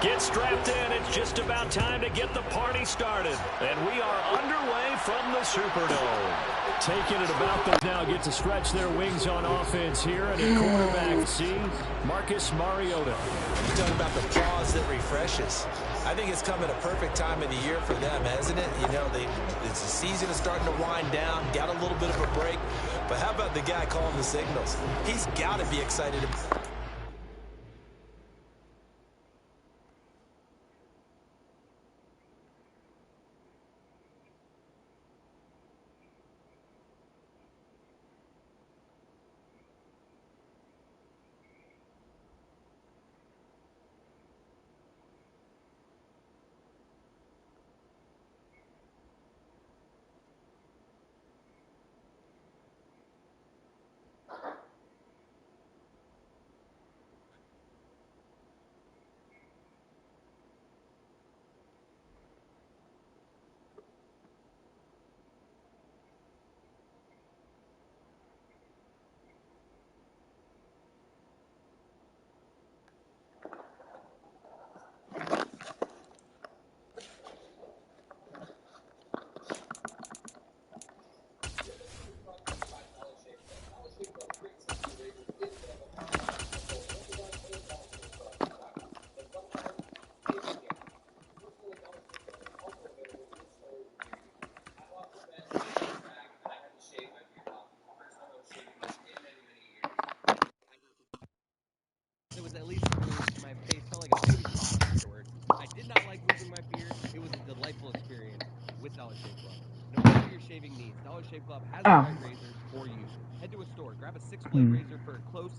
Get strapped in. It's just about time to get the party started. And we are underway from the Superdome. Taking it about them now, get to stretch their wings on offense here. And at quarterback C, Marcus Mariota. You're talking about the pause that refreshes. I think it's come at a perfect time of the year for them, hasn't it? You know, it's the season is starting to wind down, got a little bit of a break. But how about the guy calling the signals? He's got to be excited. At least my face felt like a baby pot afterwards. I did not like losing my beard. It was a delightful experience with Dollar Shave Club. No matter your shaving needs, Dollar Shave Club has the right razors for you. Head to a store, grab a 6-blade razor for a close,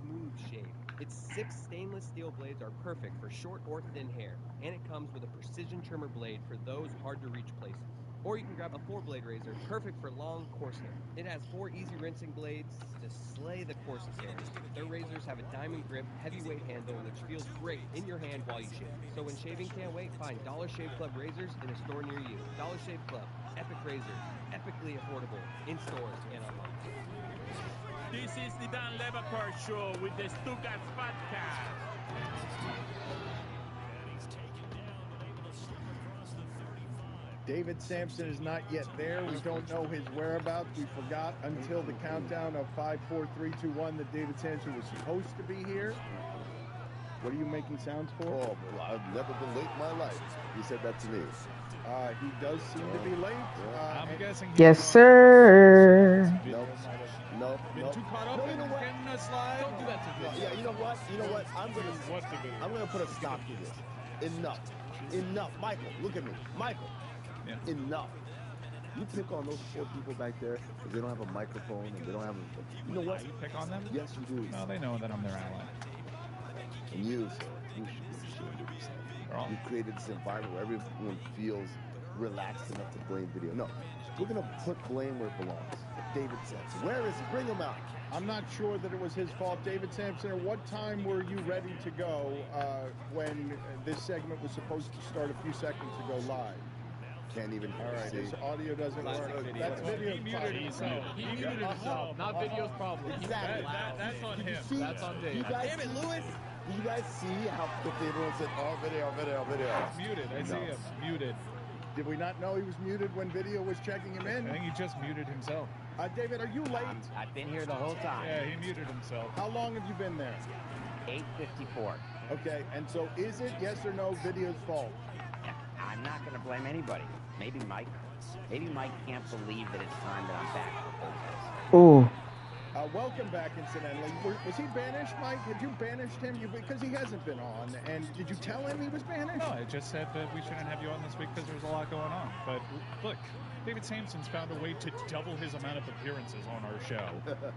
smooth shave. Its 6 stainless steel blades are perfect for short or thin hair, and it comes with a precision trimmer blade for those hard-to-reach places. Or you can grab a 4-blade razor, perfect for long, coarse hair. It has 4 easy rinsing blades to slay the coarsest hair. Their razors have a diamond grip, heavyweight handle, which feels great in your hand while you shave. So when shaving can't wait, find Dollar Shave Club razors in a store near you. Dollar Shave Club, epic razors, epically affordable, in stores and online. This is the Dan Levacar Show with the Stuttgart Podcast. David Sampson is not yet there. We don't know his whereabouts. We forgot until the countdown of 5, 4, 3, 2, 1 that David Sampson was supposed to be here. What are you making sounds for? Oh, well, I've never been late in my life. He said that to me. He does seem to be late. I'm guessing. Yes, sir. No. Too caught up in getting a slide. Don't do that to me. Yeah, you know what? I'm gonna put a stop to this. Enough. Michael, look at me. Michael. Yeah. Enough. You pick on those 4 people back there because they don't have a microphone and they don't have a... You know what? You pick on them? Yes, you do. No, they know that I'm their ally. And you, sir, you should. You created this environment where everyone feels relaxed enough to blame video. No, we're going to put blame where it belongs. David Sampson. Where is he? Bring him out. I'm not sure that it was his fault. David Sampson, at what time were you ready to go when this segment was supposed to start a few seconds ago live? Can't even All right, see. his audio doesn't work. That's video. He muted himself. He muted himself. Not video's problem. Exactly. That's on him. That's on Dave. Damn it, Lewis! Do you guys see how quickly everyone said, oh, video? He's muted. I see him. Muted. Did we not know he was muted when video was checking him in? I think he just muted himself. David, are you late? I've been here the whole time. Yeah, he muted himself. How long have you been there? 8:54. Okay, and so is it, yes or no, video's fault? I'm not going to blame anybody. Maybe Mike. Maybe Mike can't believe that it's time that I'm back for Thursdays. Ooh. Welcome back, incidentally. Was he banished, Mike? Had you banished him? Because he hasn't been on. And did you tell him he was banished? No, I just said that we shouldn't have you on this week because there's a lot going on. But look, David Sampson's found a way to double his amount of appearances on our show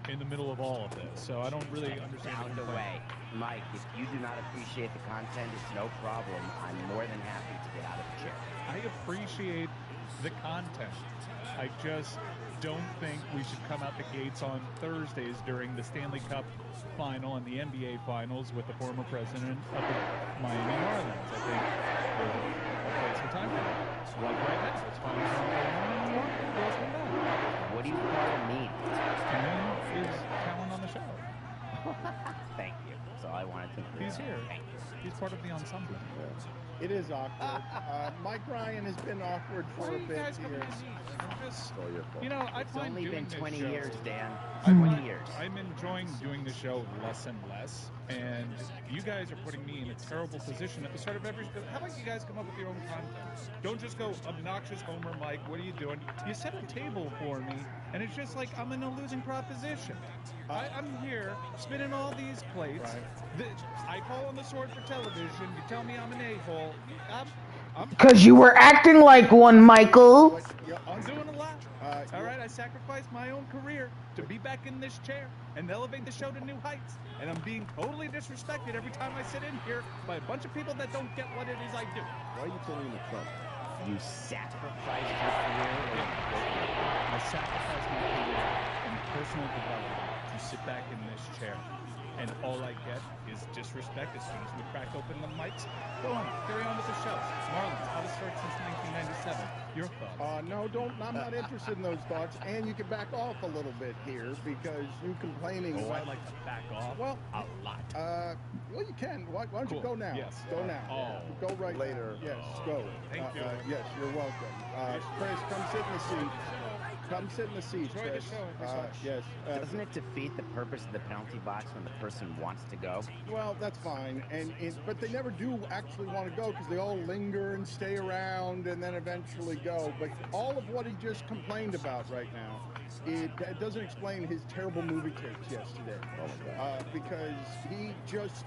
in the middle of all of this. So I don't really understand. Found a way. Mike, if you do not appreciate the content, it's no problem. I'm more than happy to get out of the chair. I appreciate the content. I just don't think we should come out the gates on Thursdays during the Stanley Cup final and the NBA finals with the former president of the Miami Marlins. I think there's a place and time for that. Like right now, it's finals on going on. What do you call me? And is talent on the show. Thank you. That's all I wanted to know. He's here. Thank you. He's part of the ensemble. It is awkward. Mike Ryan has been awkward for a bit here. You know, I It's find only been 20 show, years, Dan. 20 years. I'm enjoying doing the show less and less, and you guys are putting me in a terrible position at the start of every show. How about you guys come up with your own content? Don't just go, obnoxious Homer Mike, what are you doing? You set a table for me, and it's just like I'm in a losing proposition. I'm here spinning all these plates. Right. I call on the sword for television. You tell me I'm an a-hole. Because you were acting like one, Michael. I'm doing a lot. All right, I sacrificed my own career to be back in this chair and elevate the show to new heights. And I'm being totally disrespected every time I sit in here by a bunch of people that don't get what it is I do. Why are you telling me Trump? You sacrificed your career? I sacrificed my career and personal development to sit back in this chair. And all I get is disrespect as soon as we crack open the mics. Go on, carry on with the show. Marlins, hottest start since 1997. Your thoughts? No, I'm not interested in those thoughts. And you can back off a little bit here because you complaining. Oh, I'd like to back off. Well, a lot. Well, you can. Why don't you go now? Yes. Go now. Go right later. Now. Yes, go. Thank you. Yes, you're welcome. Chris, come sit in the seat. Come sit in the seat, Chris. Yes. Doesn't it defeat the purpose of the penalty box when the person wants to go? Well, that's fine, but they never do actually want to go because they all linger and stay around and then eventually go. But all of what he just complained about right now, it doesn't explain his terrible movie takes yesterday. Because he just...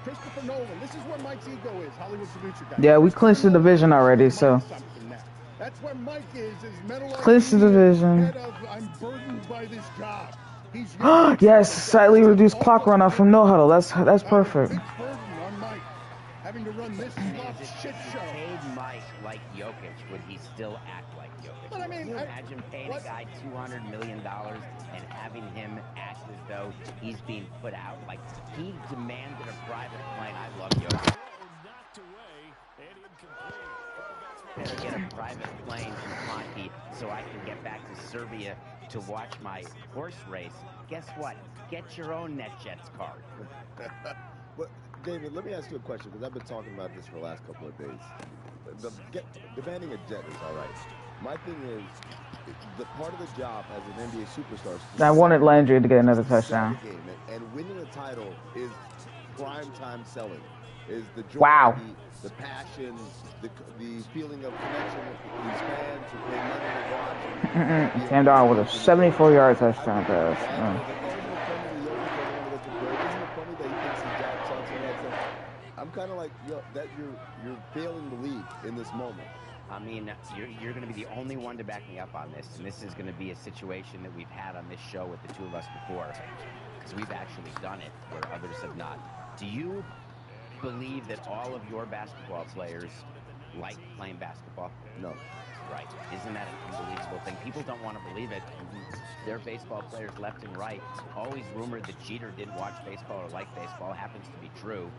Christopher Nolan, this is where Mike's ego is, Hollywood producer guy. Yeah, we clinched the division already, so... That's where Mike is metal. Clinched the division. I'm burdened by this job. Yes, slightly reduced clock runoff from no huddle. That's perfect. Big burden on Mike, having to run this shit show. Paid Mike like Jokic, would he still act like Jokic? But I mean, can you imagine paying a guy $200 million and having him act as though he's being put out? Like, he demanded a private plane. I love Jokic. Better get a private plane in Ponte so I can get back to Serbia to watch my horse race. Guess what? Get your own NetJets card. But David, let me ask you a question because I've been talking about this for the last couple of days. Demanding a jet is all right. My thing is, the part of the job as an NBA superstar. I wanted Landry to get another touchdown. And winning a title is prime time selling. Is the joy, wow. The passion, the feeling of connection with these fans who pay money to watch. Cam Darnold with a 74-yard touchdown pass. I'm kind of like, that you're failing the league in this moment. I mean, you're going to be the only one to back me up on this, and this is going to be a situation that we've had on this show with the two of us before, because we've actually done it where others have not. Do you believe that all of your basketball players like playing basketball? No. Right. Isn't that an unbelievable thing? People don't want to believe it. They're baseball players left and right. Always rumored that Jeter didn't watch baseball or like baseball. Happens to be true.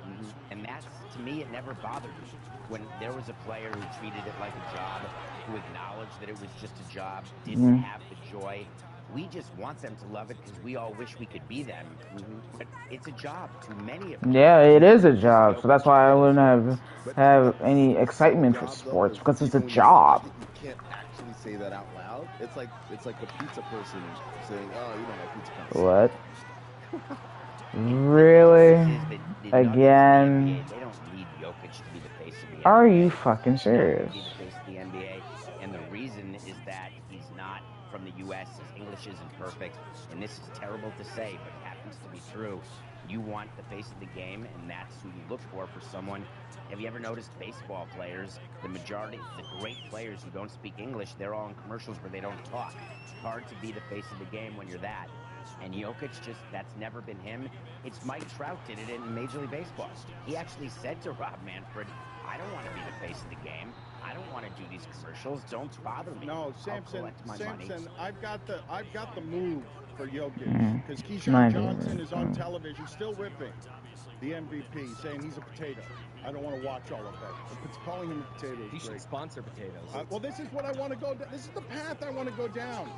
And that's, to me, it never bothered me. When there was a player who treated it like a job, who acknowledged that it was just a job, didn't have the joy. We just want them to love it because we all wish we could be them. But it's a job to many of them. Yeah, it is a job. So that's why I wouldn't have any excitement for sports, because it's a job. You can't actually say that out loud. It's like the pizza person saying, "Oh, you don't like pizza." What? Really? Again? They don't need Jokic to be the face of the NBA. Are you fucking serious? He's the face of the NBA, and the reason is that he's not from the U.S. His English isn't perfect, and this is terrible to say, but it happens to be true. You want the face of the game, and that's who you look for someone. Have you ever noticed baseball players, the majority, the great players who don't speak English, they're all in commercials where they don't talk. It's hard to be the face of the game when you're that. And Jokic, that's never been him. It's Mike Trout did it in Major League Baseball. He actually said to Rob Manfred, I don't want to be the face of the game. I don't want to do these commercials. Don't bother me. No, Samson, money. I've got the move for Jokic, because Keyshawn Johnson is on television still ripping the MVP, saying he's a potato. I don't want to watch all of that. It's calling him a potato. He should sponsor potatoes. Well, this is what I want to go down. This is the path I want to go down.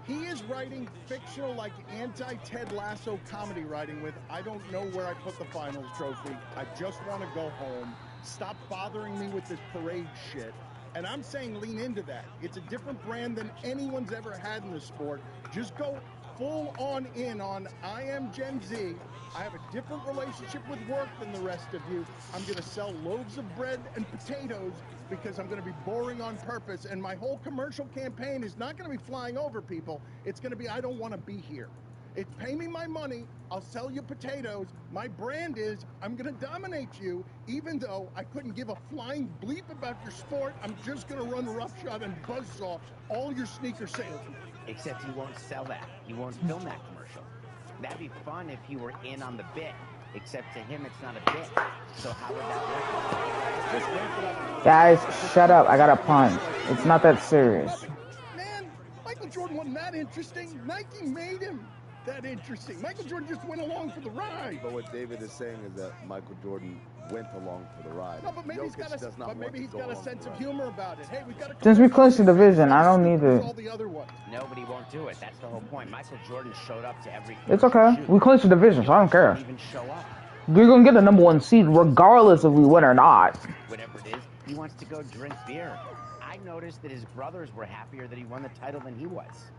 He is writing fictional, like anti-Ted Lasso comedy writing with, I don't know where I put the finals trophy. I just want to go home. Stop bothering me with this parade shit. And I'm saying lean into that. It's a different brand than anyone's ever had in the sport. Just go full on in on I am Gen Z. I have a different relationship with work than the rest of you. I'm going to sell loaves of bread and potatoes because I'm going to be boring on purpose. And my whole commercial campaign is not going to be flying over people. It's going to be, I don't want to be here. It's pay me my money. I'll sell you potatoes. My brand is I'm going to dominate you, even though I couldn't give a flying bleep about your sport. I'm just going to run roughshod and buzzsaw all your sneaker salesmen. Except he won't sell that. He won't film that commercial. That'd be fun if he were in on the bit. Except to him, it's not a bit. So how would that work? Guys, shut up. I got a punch. It's not that serious. Man, Michael Jordan wasn't that interesting. Nike made him that interesting. Michael Jordan just went along for the ride. But what David is saying is that Michael Jordan went along for the ride. No, but maybe he's got a sense of humor about it. Hey, we've got to Since we clinched the division, I don't need to. Nobody won't do it. That's the whole point. Michael Jordan showed up to every. It's okay. We clinched the division, so I don't care. Even show up. We're gonna get the #1 seed, regardless if we win or not. Whatever it is, he wants to go drink beer. I noticed that his brothers were happier that he won the title than he was.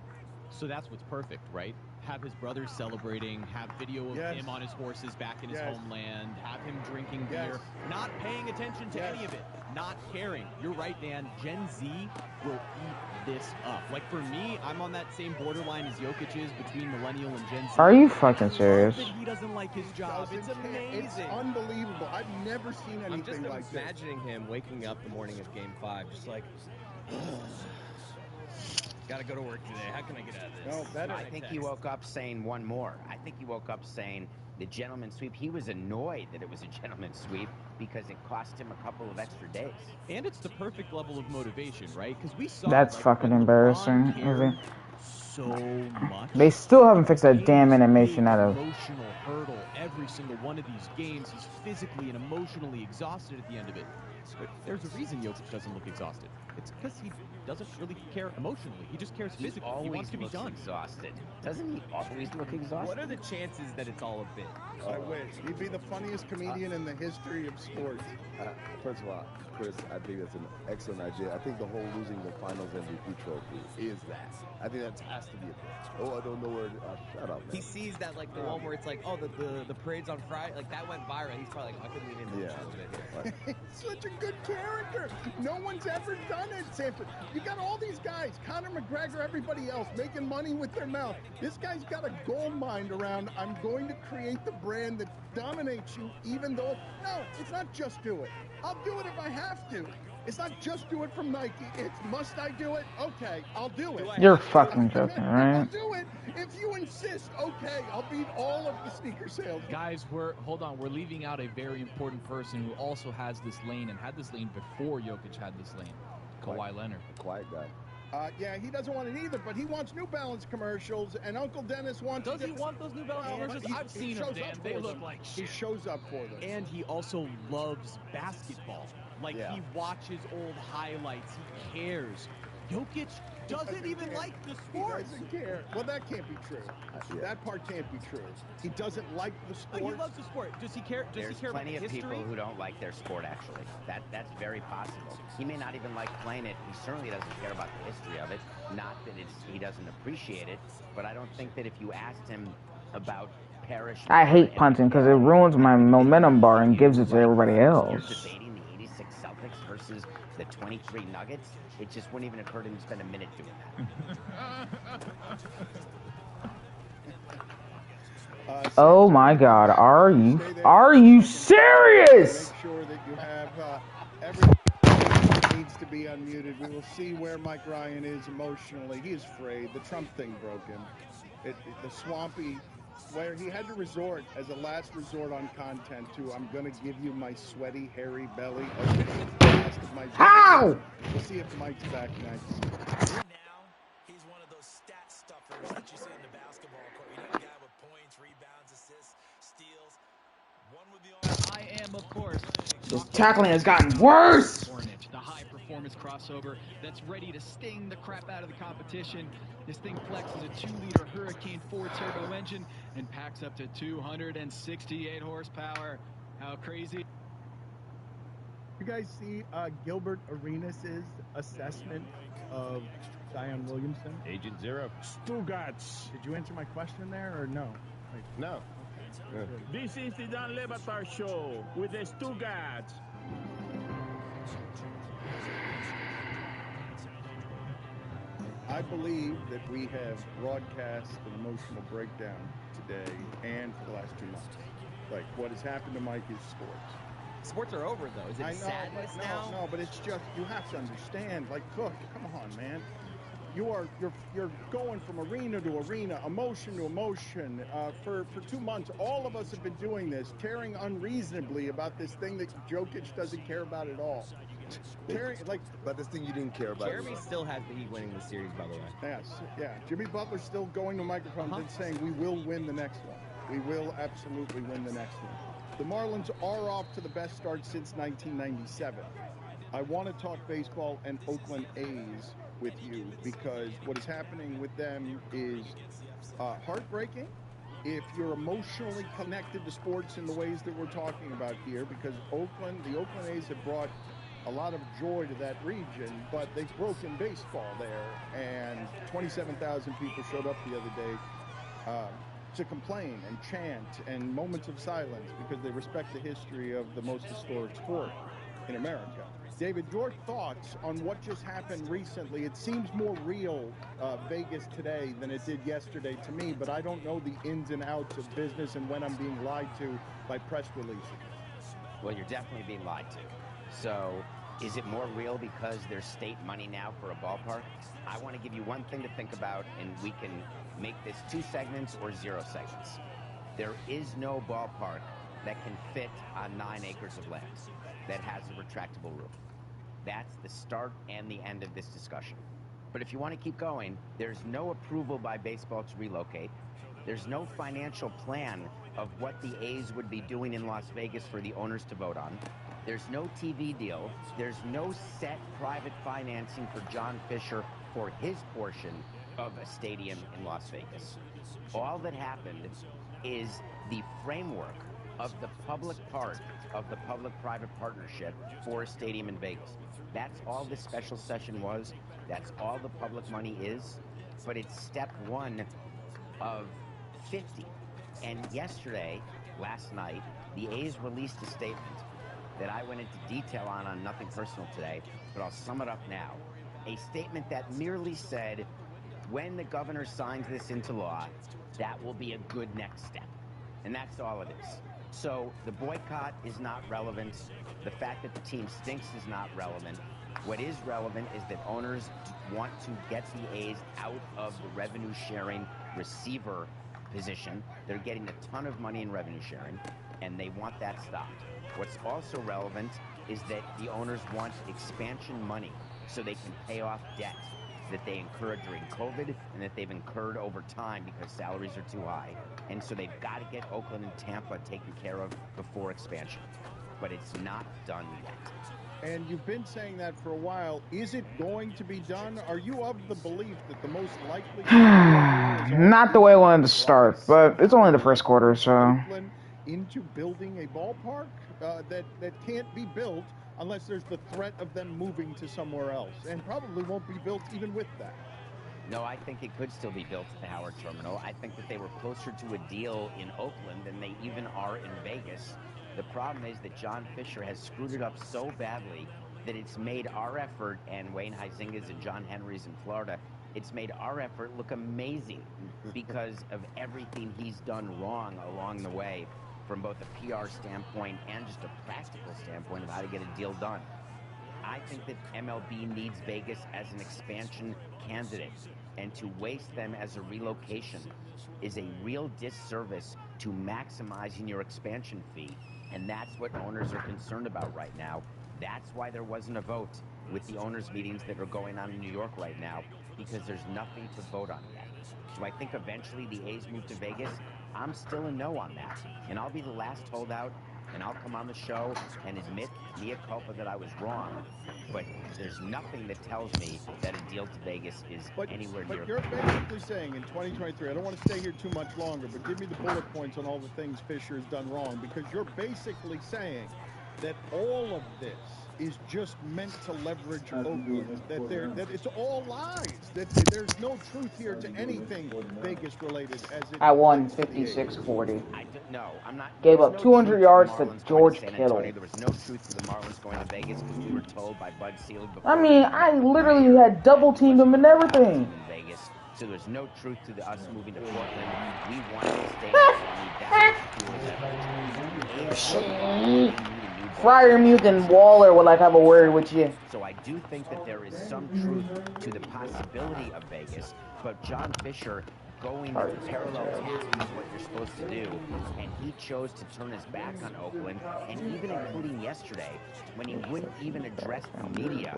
So that's what's perfect, right? Have his brothers celebrating, have video of him on his horses back in his homeland, have him drinking beer, not paying attention to any of it, not caring. You're right, Dan. Gen Z will eat this up. Like for me, I'm on that same borderline as Jokic is between millennial and Gen Z. Are you fucking serious? He doesn't like his job. It's amazing. It's unbelievable. I've never seen anything like this. I'm just imagining him waking up the morning of Game 5, just like, gotta go to work today. How can I get out of this? I think he woke up saying one more. I think he woke up saying the gentleman's sweep. He was annoyed that it was a gentleman's sweep because it cost him a couple of extra days. And it's the perfect level of motivation, right? Because we saw that's fucking embarrassing. So much. They still haven't fixed that damn animation out of. Emotional hurdle every single one of these games. He's physically and emotionally exhausted at the end of it. But there's a reason Jokic doesn't look exhausted. It's because he doesn't really care emotionally. He just cares physically. He wants to be done. Exhausted. Doesn't he always look exhausted? What are the chances that it's all a bit? I wish. He'd be the funniest comedian in the history of sports. First of all, Chris, I think that's an excellent idea. I think the whole losing the finals MVP trophy is that. I think that has to be a bit. Oh, I don't know where. Shut up, man. He sees that like the one where it's like, oh, the parade's on Friday. Like that went viral. He's probably like, I could lean into this a little bit here. He's such a good character. No one's ever done it, Samson. You got all these guys, Conor McGregor, everybody else, making money with their mouth. This guy's got a gold mine around, I'm going to create the brand that dominates you, even though, no, it's not just do it. I'll do it if I have to. It's not just do it from Nike. It's must I do it? Okay, I'll do it. You're fucking joking, right? I'll do it if you insist. Okay, I'll beat all of the sneaker sales. Guys, we're leaving out a very important person who also has this lane and had this lane before Jokic had this lane. Kawhi Leonard. Quiet guy. Yeah, he doesn't want it either, but he wants New Balance commercials, and Uncle Dennis wants... Does he want those New Balance commercials? I've seen them, Dan. They look like shit. He shows up for them. And he also loves basketball. Like, he watches old highlights. He cares. Jokic doesn't even like the sport. He doesn't care. Well, that can't be true. That part can't be true. He doesn't like the sport. He loves the sport. Does he care? Does he care about history? There's plenty of people who don't like their sport, actually. That's very possible. He may not even like playing it. He certainly doesn't care about the history of it. Not that he doesn't appreciate it, but I don't think that if you asked him about Parrish... I hate punting because it ruins my momentum bar and gives it to everybody else. Debating the 86 Celtics versus the 23 Nuggets, it just wouldn't even occur to him to spend a minute doing that. Oh my God, are you serious? Make sure that you have everything that needs to be unmuted. We will see where Mike Ryan is emotionally. He is frayed. The Trump thing broke him. The swampy, where he had to resort as a last resort on content to, I'm going to give you my sweaty, hairy belly. Okay, how? We'll see if Mike's back next. Now, he's one of those stat stuffers that you see in the basketball court. You know, a guy with points, rebounds, assists, steals. One with the I am, of course. This tackling has gotten worse. The high performance performance crossover that's ready to sting the crap out of the competition. This thing flexes a 2-liter Hurricane 4 turbo engine and packs up to 268 horsepower. How crazy. You guys see Gilbert Arenas' assessment of Zion Williamson? Agent Zero. Stugats. Did you answer my question there or no? No. Okay. This is the Dan Le Batard Show with the Stugats. I believe that we have broadcast an emotional breakdown today and for the last 2 months. Like, what has happened to Mike is sports. Sports are over, though. Is it sadness now? No, but it's just, you have to understand. Like, Cook, come on, man. You're going from arena to arena, emotion to emotion. For 2 months, all of us have been doing this, caring unreasonably about this thing that Jokic doesn't care about at all. But this thing you didn't care about. Jeremy still has the Heat winning the series, by the way. Yes, yeah. Jimmy Butler's still going to microphones and saying, we will win the next one. We will absolutely win the next one. The Marlins are off to the best start since 1997. I want to talk baseball and Oakland A's with you because what is happening with them is heartbreaking if you're emotionally connected to sports in the ways that we're talking about here, because the Oakland A's have brought a lot of joy to that region, but they've broken baseball there, and 27,000 people showed up the other day to complain and chant and moments of silence because they respect the history of the most historic sport in America. David, your thoughts on what just happened recently? It seems more real, Vegas today, than it did yesterday to me, but I don't know the ins and outs of business and when I'm being lied to by press releases. Well, you're definitely being lied to. So, is it more real because there's state money now for a ballpark? I want to give you one thing to think about, and we can make this 2 segments or 0 segments. There is no ballpark that can fit on 9 acres of land that has a retractable roof. That's the start and the end of this discussion. But if you want to keep going, there's no approval by baseball to relocate. There's no financial plan of what the A's would be doing in Las Vegas for the owners to vote on. There's no TV deal. There's no set private financing for John Fisher for his portion of a stadium in Las Vegas. All that happened is the framework of the public part of the public-private partnership for a stadium in Vegas. That's all this special session was. That's all the public money is. But it's step 1 of 50. And yesterday, last night, the A's released a statement that I went into detail on Nothing Personal today, but I'll sum it up now. A statement that merely said, when the governor signs this into law, that will be a good next step. And that's all it is. So the boycott is not relevant. The fact that the team stinks is not relevant. What is relevant is that owners want to get the A's out of the revenue sharing receiver position. They're getting a ton of money in revenue sharing, and they want that stopped. What's also relevant is that the owners want expansion money so they can pay off debt that they incurred during COVID and that they've incurred over time because salaries are too high. And so they've got to get Oakland and Tampa taken care of before expansion. But it's not done yet. And you've been saying that for a while. Is it going to be done? Are you of the belief that the most likely... Not the way I wanted to start, but it's only the first quarter, so... ...into building a ballpark that can't be built unless there's the threat of them moving to somewhere else, and probably won't be built even with that. No, I think it could still be built at the Howard Terminal. I think that they were closer to a deal in Oakland than they even are in Vegas. The problem is that John Fisher has screwed it up so badly that it's made our effort, and Wayne Huizinga's and John Henry's in Florida, it's made our effort look amazing because of everything he's done wrong along the way from both a PR standpoint and just a practical standpoint of how to get a deal done. I think that MLB needs Vegas as an expansion candidate, and to waste them as a relocation is a real disservice to maximizing your expansion fee, and that's what owners are concerned about right now. That's why there wasn't a vote with the owners' meetings that are going on in New York right now, because there's nothing to vote on yet. Do I think eventually the A's move to Vegas? I'm still a no on that, and I'll be the last holdout and I'll come on the show and admit mea culpa that I was wrong. But there's nothing that tells me that a deal to Vegas is anywhere near. But you're basically saying in 2023, I don't want to stay here too much longer, but give me the bullet points on all the things Fisher has done wrong, because you're basically saying that all of this is just meant to leverage Oakland, that it's all lies, that there's no truth here to anything Vegas related. I won 56-40. No, I'm not. Gave up 200 yards to George Kittle. There was no truth to the Marlins going to Vegas because we were told by Bud Selig before. I mean, I literally had double teamed him and everything. In Vegas, so there's no truth to us moving to Portland. We wanted to stay in Miami. Fryer, Muth, and Waller would like have a word with you. So I do think that there is some truth to the possibility of Vegas, but John Fisher going parallel tracks is what you're supposed to do, and he chose to turn his back on Oakland, and even including yesterday, when he wouldn't even address the media,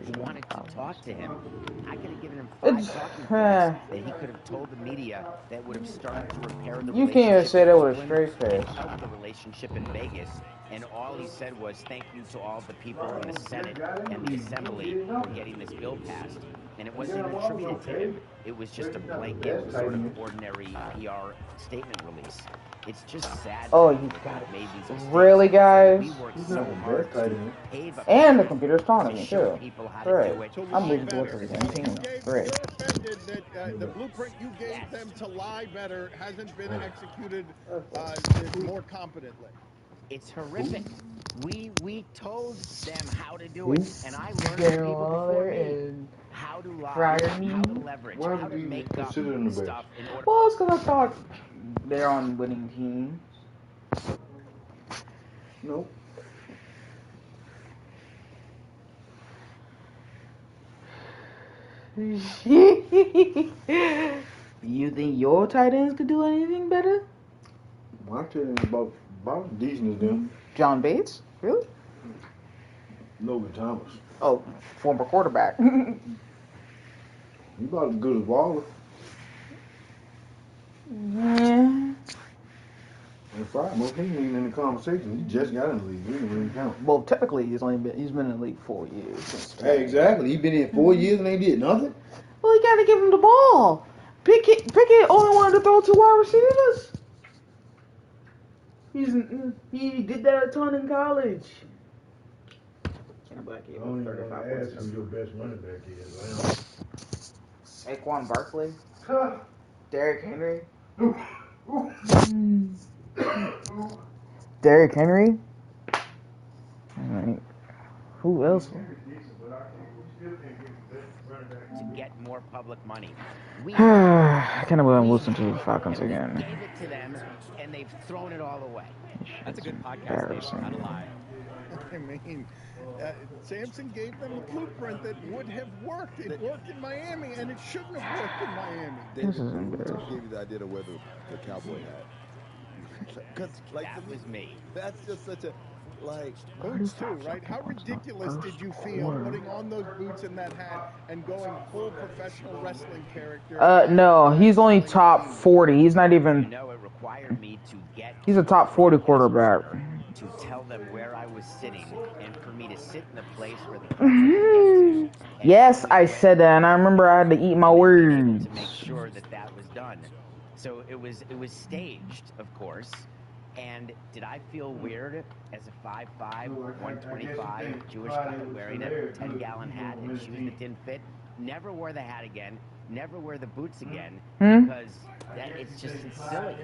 he wanted to talk to him. I could have given him 5 talking points that he could have told the media that would have started to repair the relationship. You can't even say that with a straight face. Help the relationship in Vegas. And all he said was, thank you to all the people in the Senate and the Assembly for getting this bill passed. And it wasn't even attributed to him. It was just a blanket, sort of ordinary PR statement release. It's just sad. Oh, you got it. Really, guys? We worked so hard to pave a and the computer's taunting me, show too. people how to Great. do it. I'm losing to the same team. Great. You're offended that the blueprint you gave them to lie better hasn't been executed more competently. It's horrific. We told them how to do it, and I learned from people before me how to lie, how to leverage, how to make up stuff in order. Well, it's because I thought they're on winning team. Nope. You think your tight ends could do anything better? My tight ends about decent as them. John Bates? Really? Logan Thomas. Oh, former quarterback. He's about as good as Waller. Yeah. And Fryer, most he's even in the conversation. He just got in the league. He didn't really count. Well, technically, he's been in the league 4 years. Hey, exactly. He's been in 4 years and they did nothing. Well, you got to give him the ball. Pickett only wanted to throw 2 wide receivers. He did that a ton in college. Black gave him 35 points. Who your best running back is. Saquon Barkley. Derrick Henry. Derrick Henry. Alright. Who else? To get more public money. I can't believe I'm listening to the Falcons again. Gave it to them, and they've thrown it all away. That's a good podcast, Dave. Not a lie. I mean, Sampson gave them a blueprint that would have worked. It worked in Miami, and it shouldn't have worked in Miami. This is embarrassing. Gave you the idea of where the cowboy hat. Because that was me. That's just such a boots too, right? How ridiculous did you feel putting on those boots and that hat and going full professional wrestling character? No, he's only top 40. He's not even. It required me to get. He's a top 40 quarterback. To tell them where I was sitting and for me to sit in the place where the Yes, I said that, and I remember I had to eat my words. to make sure that was done. So it was staged, of course. And did I feel weird as a 5'5", 125 Jewish guy wearing a 10-gallon hat and shoes that didn't fit? Never wore the hat again. Never wear the boots again because it's silly.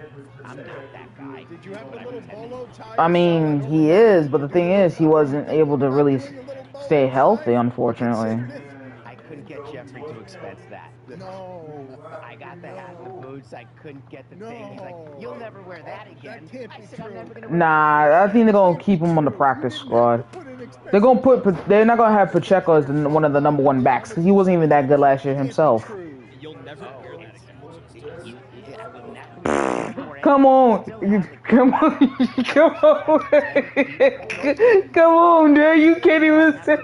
I'm not that guy. Did you have the little bolo tie? I mean, he is, but the thing is, he wasn't able to really stay healthy, unfortunately. I couldn't get Jeffrey to expense that. No. I got the hat and the boots. I couldn't get the thing. He's like, you'll never wear that again. That can't be true. Nah, I think they're gonna keep him on the practice squad. They're not gonna have Pacheco as one of the number 1 backs because he wasn't even that good last year himself. You'll never wear that again. Come on, come on, dude! You can't even say.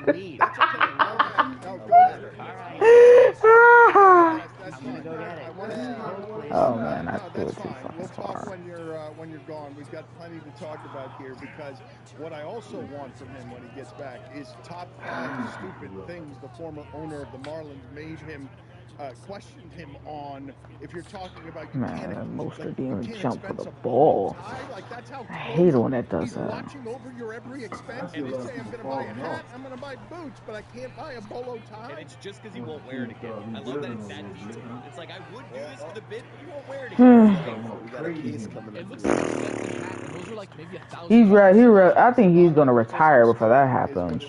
Oh man, I threw it that's too fine. fucking We'll talk far. when you're gone. We've got plenty to talk about here because what I also want from him when he gets back is top 5 stupid things the former owner of the Marlins made him questioned him on. If you're talking about Man, that Monster you didn't even can't jump for expense the a ball. bolo tie. Like that's how I hate it when close that does he's that. watching over your every expense. And he's saying, I'm going to buy a hat, I'm going to buy boots, but I can't buy a bolo tie. And it's just because he won't wear it again. I love that it's that detailed. It's like, I would do this for the bit, but he won't wear it again. We got a case coming up. It looks like he gets the hat, and those are like maybe $1,000. He's right. I think he's gonna retire before that happens.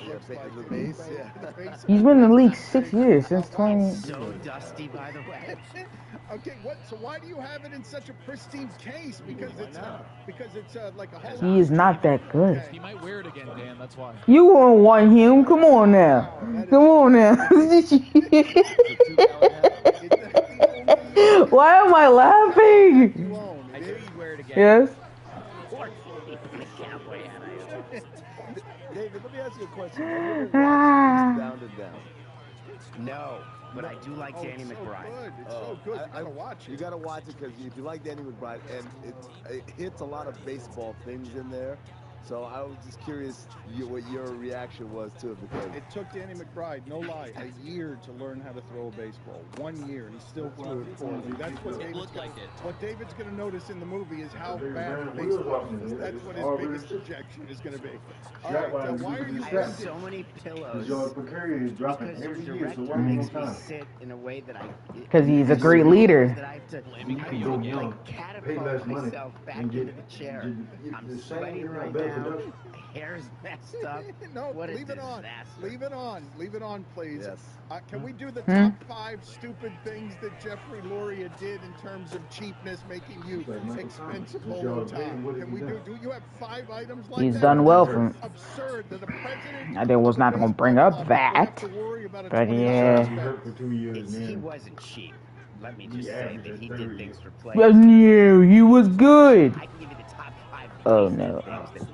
He's been in the league 6 years since 20. So dusty, by the way. Okay, so why do you have it in such a pristine case? Because it's like a whole. He is not that good. He might wear it again, Dan. That's why. You won't want him. Come on now. Come on now. Why am I laughing? I knew you'd wear it again. Yes. David, let me ask you a question. Have you ever watched Down to Down? No, but I do like Danny McBride. It's so good. You gotta watch it. You gotta watch it because if you like Danny McBride, and it hits a lot of baseball things in there. So I was just curious what your reaction was to it because it took Danny McBride, no lie, a year to learn how to throw a baseball. 1 year, he still threw it poorly. That's what what David's going to notice in the movie is how bad the baseball is. That's what his biggest objection is going to be. All right, why are you? I have so many pillows. Because your director makes me sit in a way that Because he's a great leader. That I have to catapult myself back into the chair. I'm sweating right now. Hair's messed up. No, what leave it on. Leave it on. Leave it on, please. Yes. Can we do the top 5 stupid things that Jeffrey Luria did in terms of cheapness, making you expensive polo tie? Can we do you have 5 items like that? He's done well for. Absurd that the president. I was not going to bring up that. But yeah. He wasn't cheap. Let me just say that he did things for players. But no, he was good. I can give you the top 5 oh no. things that he did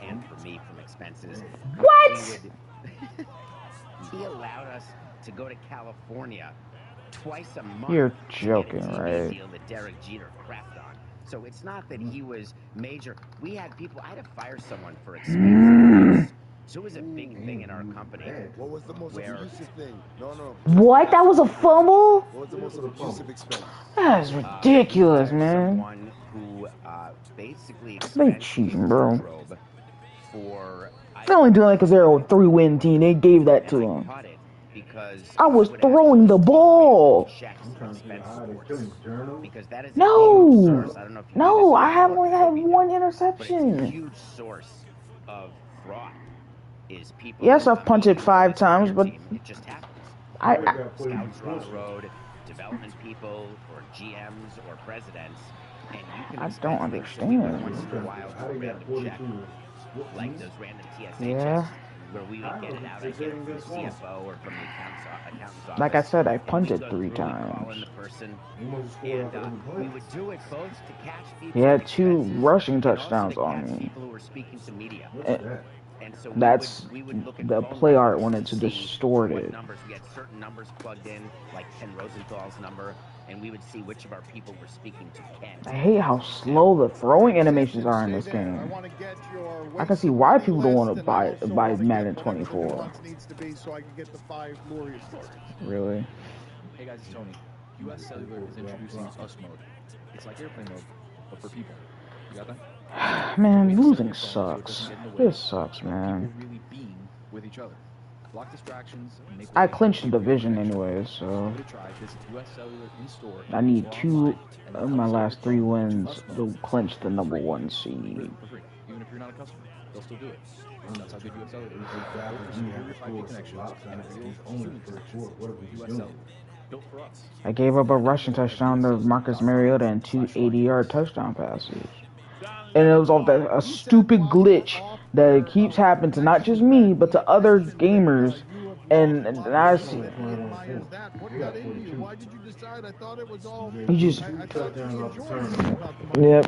and for me from expenses. What? He allowed us to go to California twice a month. You're joking, right? Deal that Derek Jeter crapped on. So it's not that he was major. We had people. I had to fire someone for expenses. So it was a big thing in our company. What was the most abusive thing? No. What? That was a fumble? What was the most abusive expense? That's ridiculous, man. Someone who basically They cheating, bro. For They're only doing it because they're a 3-win team. They gave that to him. I was throwing the ball. No, I only had 1 interception. Huge source of fraud is people. Yes, I've punted 5 times, but it just happens. Scouts on the road, development people, or GMs, or presidents, and you can. I don't understand. Once in a while, a random check, like those random TSA checks, where we would get it out again from the CFO or from the accountant's office. Like I said, I punted 3 times. Call in the person, and we would do it both to catch people. He had 2 rushing touchdowns on me. People who were speaking to media. And so that's the play art wanted to distort it. We had certain numbers plugged in, like Ken Rosenthal's number, and we would see which of our people were speaking to Ken. I hate how slow the throwing animations are in this game. I can see why people don't want to buy Madden 24. Really? Hey guys, it's Tony. US Cellular is introducing Us Mode. It's like airplane mode, but for people. You got that? Man, losing sucks. This sucks, man. Really being with each other. Block distractions. I clinched the division anyway, so I need 2 of my last 3 wins to clinch the #1 seed. Even if you're not a customer, they'll still do it. That's how good US Cellular is. Built for us. I gave up a rushing touchdown to Marcus Mariota and 2 80-yard touchdown passes. And it was all that a stupid glitch that keeps happening to not just me, but to other gamers. And I see. He just. Yep.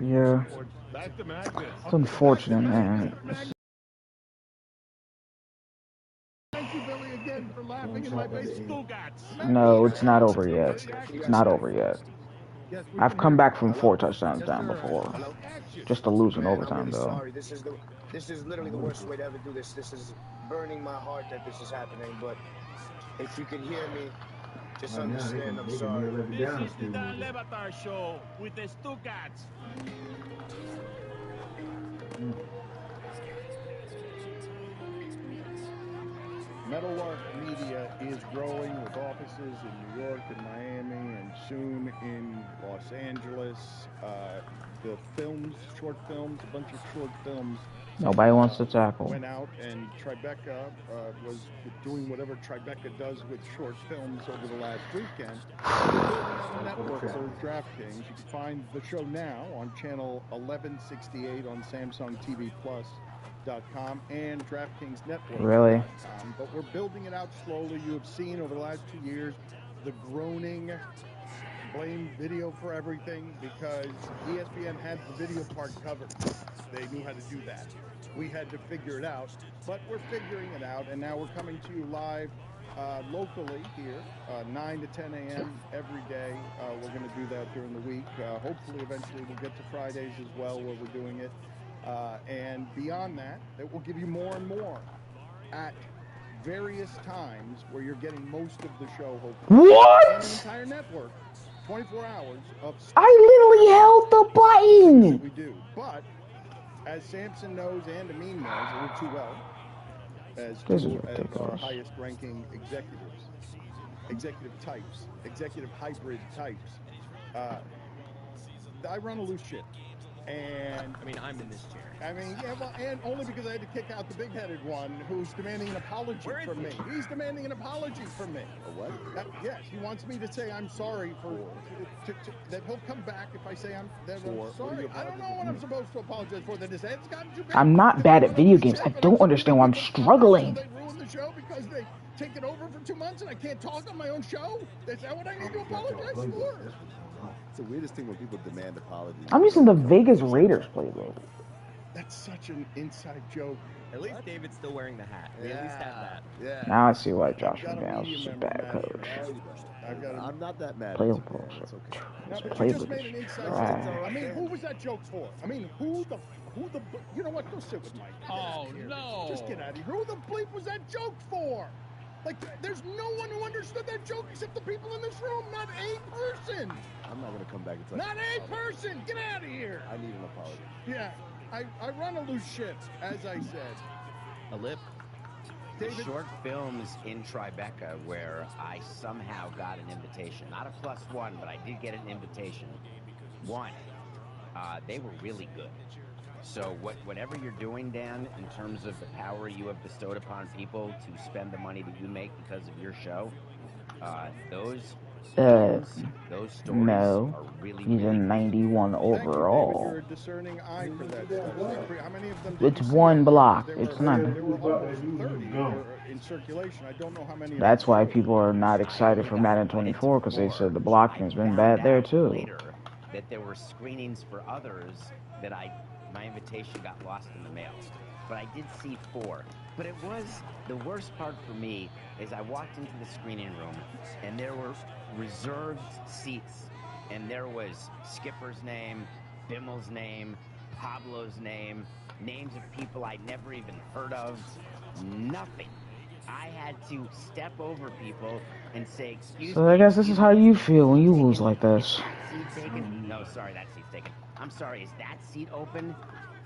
Yeah. It's unfortunate, man. Thank you, Billy, again for laughing in my face. No, it's not over yet. It's not over yet. I've come back from 4 touchdowns down before. Just to lose in overtime, I'm really though. sorry. This is literally the worst way to ever do this. This is burning my heart that this is happening. But if you can hear me, just understand I'm sorry. This is the Dan Le Batard Show with the Stucats. Metalwork Media is growing with offices in New York and Miami and soon in Los Angeles. The films, short films, a bunch of short films. Nobody wants to tackle. Went out and Tribeca was doing whatever Tribeca does with short films over the last weekend. They're building out a network for DraftKings. You can find the show now on channel 1168 on Samsung TV Plus.com and DraftKings Network. Really? But we're building it out slowly. You have seen over the last 2 years the groaning blame video for everything because ESPN had the video part covered. They knew how to do that. We had to figure it out, but we're figuring it out, and now we're coming to you live locally here, 9 to 10 a.m. every day. We're going to do that during the week. Hopefully, eventually, we'll get to Fridays as well where we're doing it. And beyond that, it will give you more and more at various times where you're getting most of the show, hopefully. What? And an entire network, 24 hours of stuff. I literally held the button! We do, but as Samson knows and Amin knows a little too well, as two of our highest ranking executives, executive types, executive hybrid types, I run a loose ship. And I mean, I'm in this chair. I mean, yeah, well, and only because I had to kick out the big-headed one who's demanding an apology from me. He's demanding an apology from me. A what? Yes, he wants me to say I'm sorry for that. He'll come back if I say I'm sorry. I don't know what I'm supposed to apologize for. That his head's gotten too big. I'm not bad at video games. I don't understand why I'm struggling. They ruined the show because they take it over for 2 months and I can't talk on my own show. Is that what I need to apologize for? It's the weirdest thing when people demand apologies. I'm using the Vegas Raiders playbook. That's such an inside joke. At least David's still wearing the hat. We at least have that. Yeah. Now I see why Josh McDaniels is a bad coach. I'm not that mad. Playbook. Playbook is trash. I mean, who was that joke for? I mean, who the, you know what? Go sit with Mike. Oh, no. Just get out of here. Who the bleep was that joke for? Like, there's no one who understood that joke except the people in this room, not a person. I'm not going to come back and tell you. Not a person. Get out of here. I need an apology. Yeah, I run a loose ship, as I said. A lip. The short films in Tribeca where I somehow got an invitation. Not a +1, but I did get an invitation. One, they were really good. So whatever you're doing, Dan, in terms of the power you have bestowed upon people to spend the money that you make because of your show, those stories no, are really, he's a 91 overall. You're a discerning eye for that stuff. How many of them It's one block. It's not. There were almost 30 in circulation. I don't know how many. That's why people are not excited for Madden 24 because they said the blocking has been bad there too. Later, that there were screenings for others that my invitation got lost in the mail. But I did see 4. But it was, the worst part for me is I walked into the screening room and there were reserved seats. And there was Skipper's name, Bimmel's name, Pablo's name, names of people I'd never even heard of. Nothing. I had to step over people and say, excuse me. So I guess this is how you feel when you lose like this. Seat taken? No, sorry, that seat's taken. I'm sorry, is that seat open?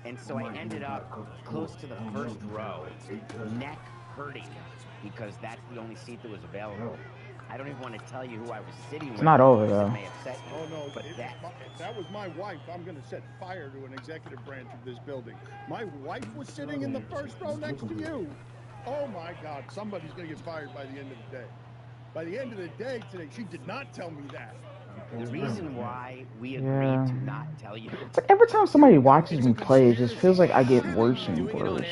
And so I ended up close to the first row, neck hurting, because that's the only seat that was available. I don't even want to tell you who I was sitting with. It's not over though. Oh no, but if that was my wife, I'm going to set fire to an executive branch of this building. My wife was sitting in the first row next to you. Oh my God, somebody's going to get fired by the end of the day. By the end of the day today, she did not tell me that. The reason why we agreed to not tell you. But every time somebody watches me play, it just feels like I get worse and worse.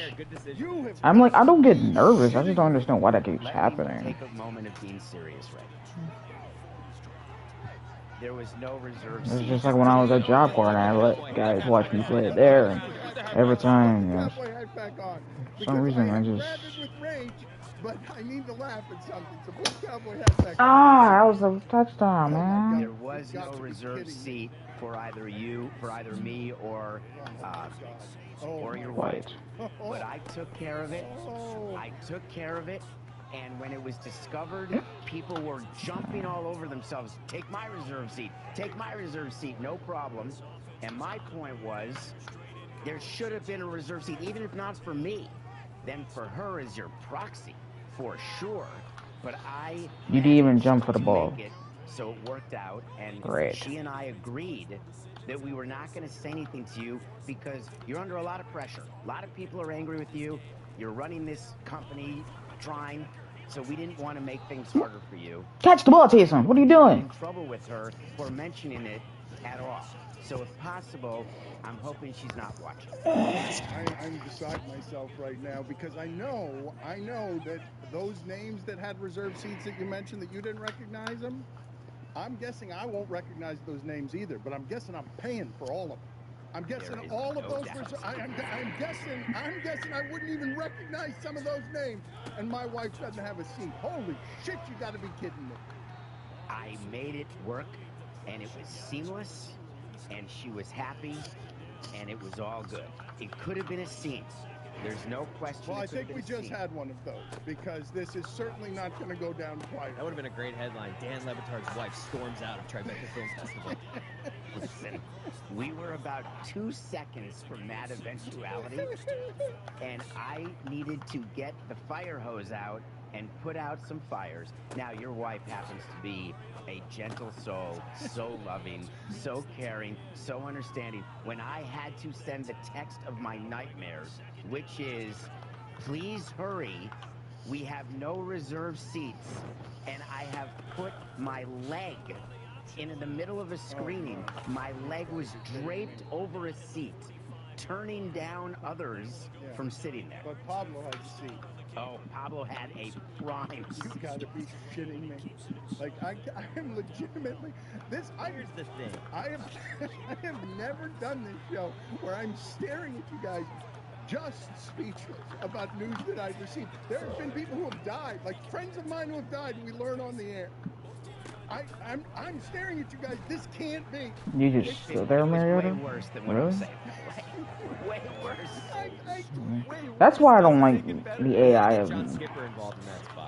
I'm like, I don't get nervous. I just don't understand why that keeps happening. Take a moment of being serious right now. There was no reserve. It's just like when I was at Job Corps and I let guys watch me play it there, and every time, for some reason, I just. but I need to laugh at something. So put cowboy hat back. That was a touchdown, man. There was no reserved seat for either me or your wife. But I took care of it. And when it was discovered, people were jumping all over themselves. Take my reserve seat. Take my reserve seat. No problem. And my point was, there should have been a reserve seat, even if not for me, then for her as your proxy, for sure. But you didn't even jump for the ball. So it worked out, and Great. She and I agreed that we were not going to say anything to you because you're under a lot of pressure. A lot of people are angry with you. You're running this company, trying. So we didn't want to make things harder for you. Catch the ball, Taysom. What are you doing? In trouble with her for mentioning it at all. So if possible, I'm hoping she's not watching. I'm beside myself right now because I know that those names that had reserved seats that you mentioned that you didn't recognize them, I'm guessing I won't recognize those names either, but I'm guessing I'm paying for all of them. I'm guessing all of those. I'm guessing I wouldn't even recognize some of those names, and my wife doesn't have a seat. Holy shit! You got to be kidding me. I made it work, and it was seamless, and she was happy, and it was all good. It could have been a scene. There's no question. Well, I think we just had one of those because this is certainly not going to go down quiet. That would have been a great headline. Dan Lebatard's wife storms out of Tribeca Film Festival. Listen, we were about 2 seconds from that eventuality, and I needed to get the fire hose out and put out some fires. Now, your wife happens to be a gentle soul, so loving, so caring, so understanding. When I had to send the text of my nightmares, which is, please hurry, we have no reserved seats, and I have put my leg in the middle of a screening. My leg was draped over a seat, turning down others from sitting there. But Pablo had a seat. Oh, Pablo had a prime. You gotta be shitting me. Like, I am legitimately, here's the thing. I have never done this show where I'm staring at you guys just speechless about news that I've received. There have been people who have died, like friends of mine who have died, we learn on the air. I'm staring at you guys. This can't be. You just stood there, Mariota? Way worse than what I'm saying. Way worse. That's why I don't like the AI of them.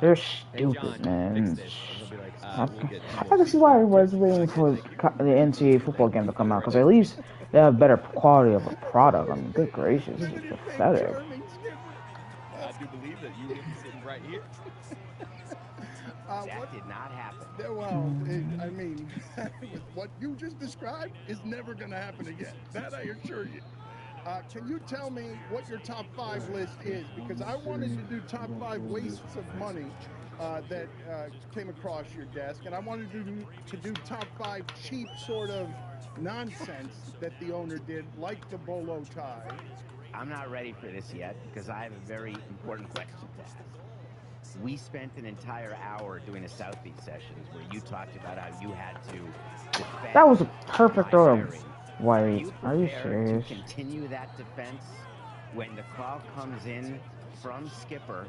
They're stupid, man. I can see why everybody's waiting for the NCAA football game to come out, because at least they have better quality of a product. I mean, good gracious, this is pathetic. I do believe that you would be sitting right here. That did not happen. Well, I mean, what you just described is never going to happen again. That I assure you. Can you tell me what your top 5 list is? Because I wanted to do top 5 wastes of money that came across your desk, and I wanted to do top 5 cheap sort of nonsense that the owner did, like the bolo tie. I'm not ready for this yet because I have a very important question to ask. We spent an entire hour doing a Southeast sessions where you talked about how you had to defend. That was a perfect throw. White, are you serious? To continue that defense when the call comes in from Skipper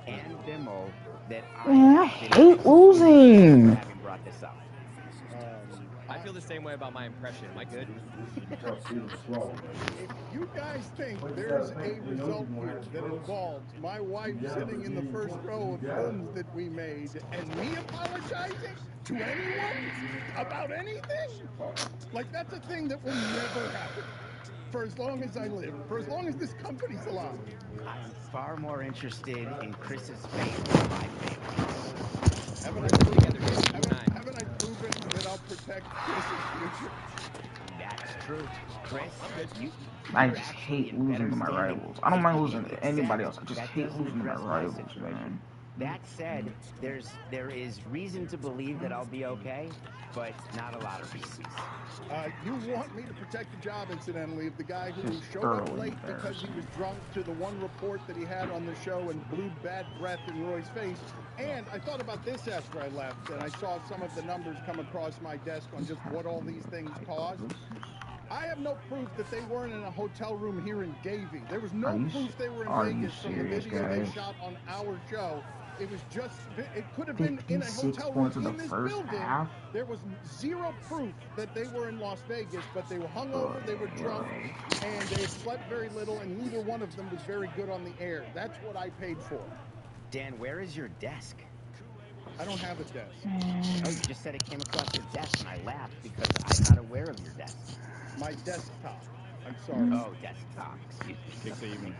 and Bimmel that I hate losing. Having brought this up. I feel the same way about my impression. Am I good? If you guys think there's a result here that involves my wife sitting in the first row of films that we made and me apologizing to anyone about anything, like that's a thing that will never happen for as long as I live, for as long as this company's alive. I'm far more interested in Chris's fate than my fate. Haven't I proven that I'll protect Chris's future? That's true. Chris, I just hate losing to my rivals. I don't mind losing to anybody else. I just hate losing to my rivals, man. That said, there is reason to believe that I'll be okay, but not a lot of reasons. You want me to protect the job, incidentally, of the guy who showed up late because he was drunk to the one report that he had on the show and blew bad breath in Roy's face. And I thought about this after I left, and I saw some of the numbers come across my desk on just what all these things caused. I have no proof that they weren't in a hotel room here in Davie. There was no proof they were in Vegas from the video they shot on our show. It was just, it could have been in a 56 hotel room points in the in this first building. half. There was zero proof that they were in Las Vegas, but they were hungover, they were drunk, and they had slept very little, and neither one of them was very good on the air. That's what I paid for. Dan, where is your desk? I don't have a desk. Oh, you just said it came across your desk, and I laughed because I'm not aware of your desk. My desktop. I'm sorry. Oh, desktop. Excuse me.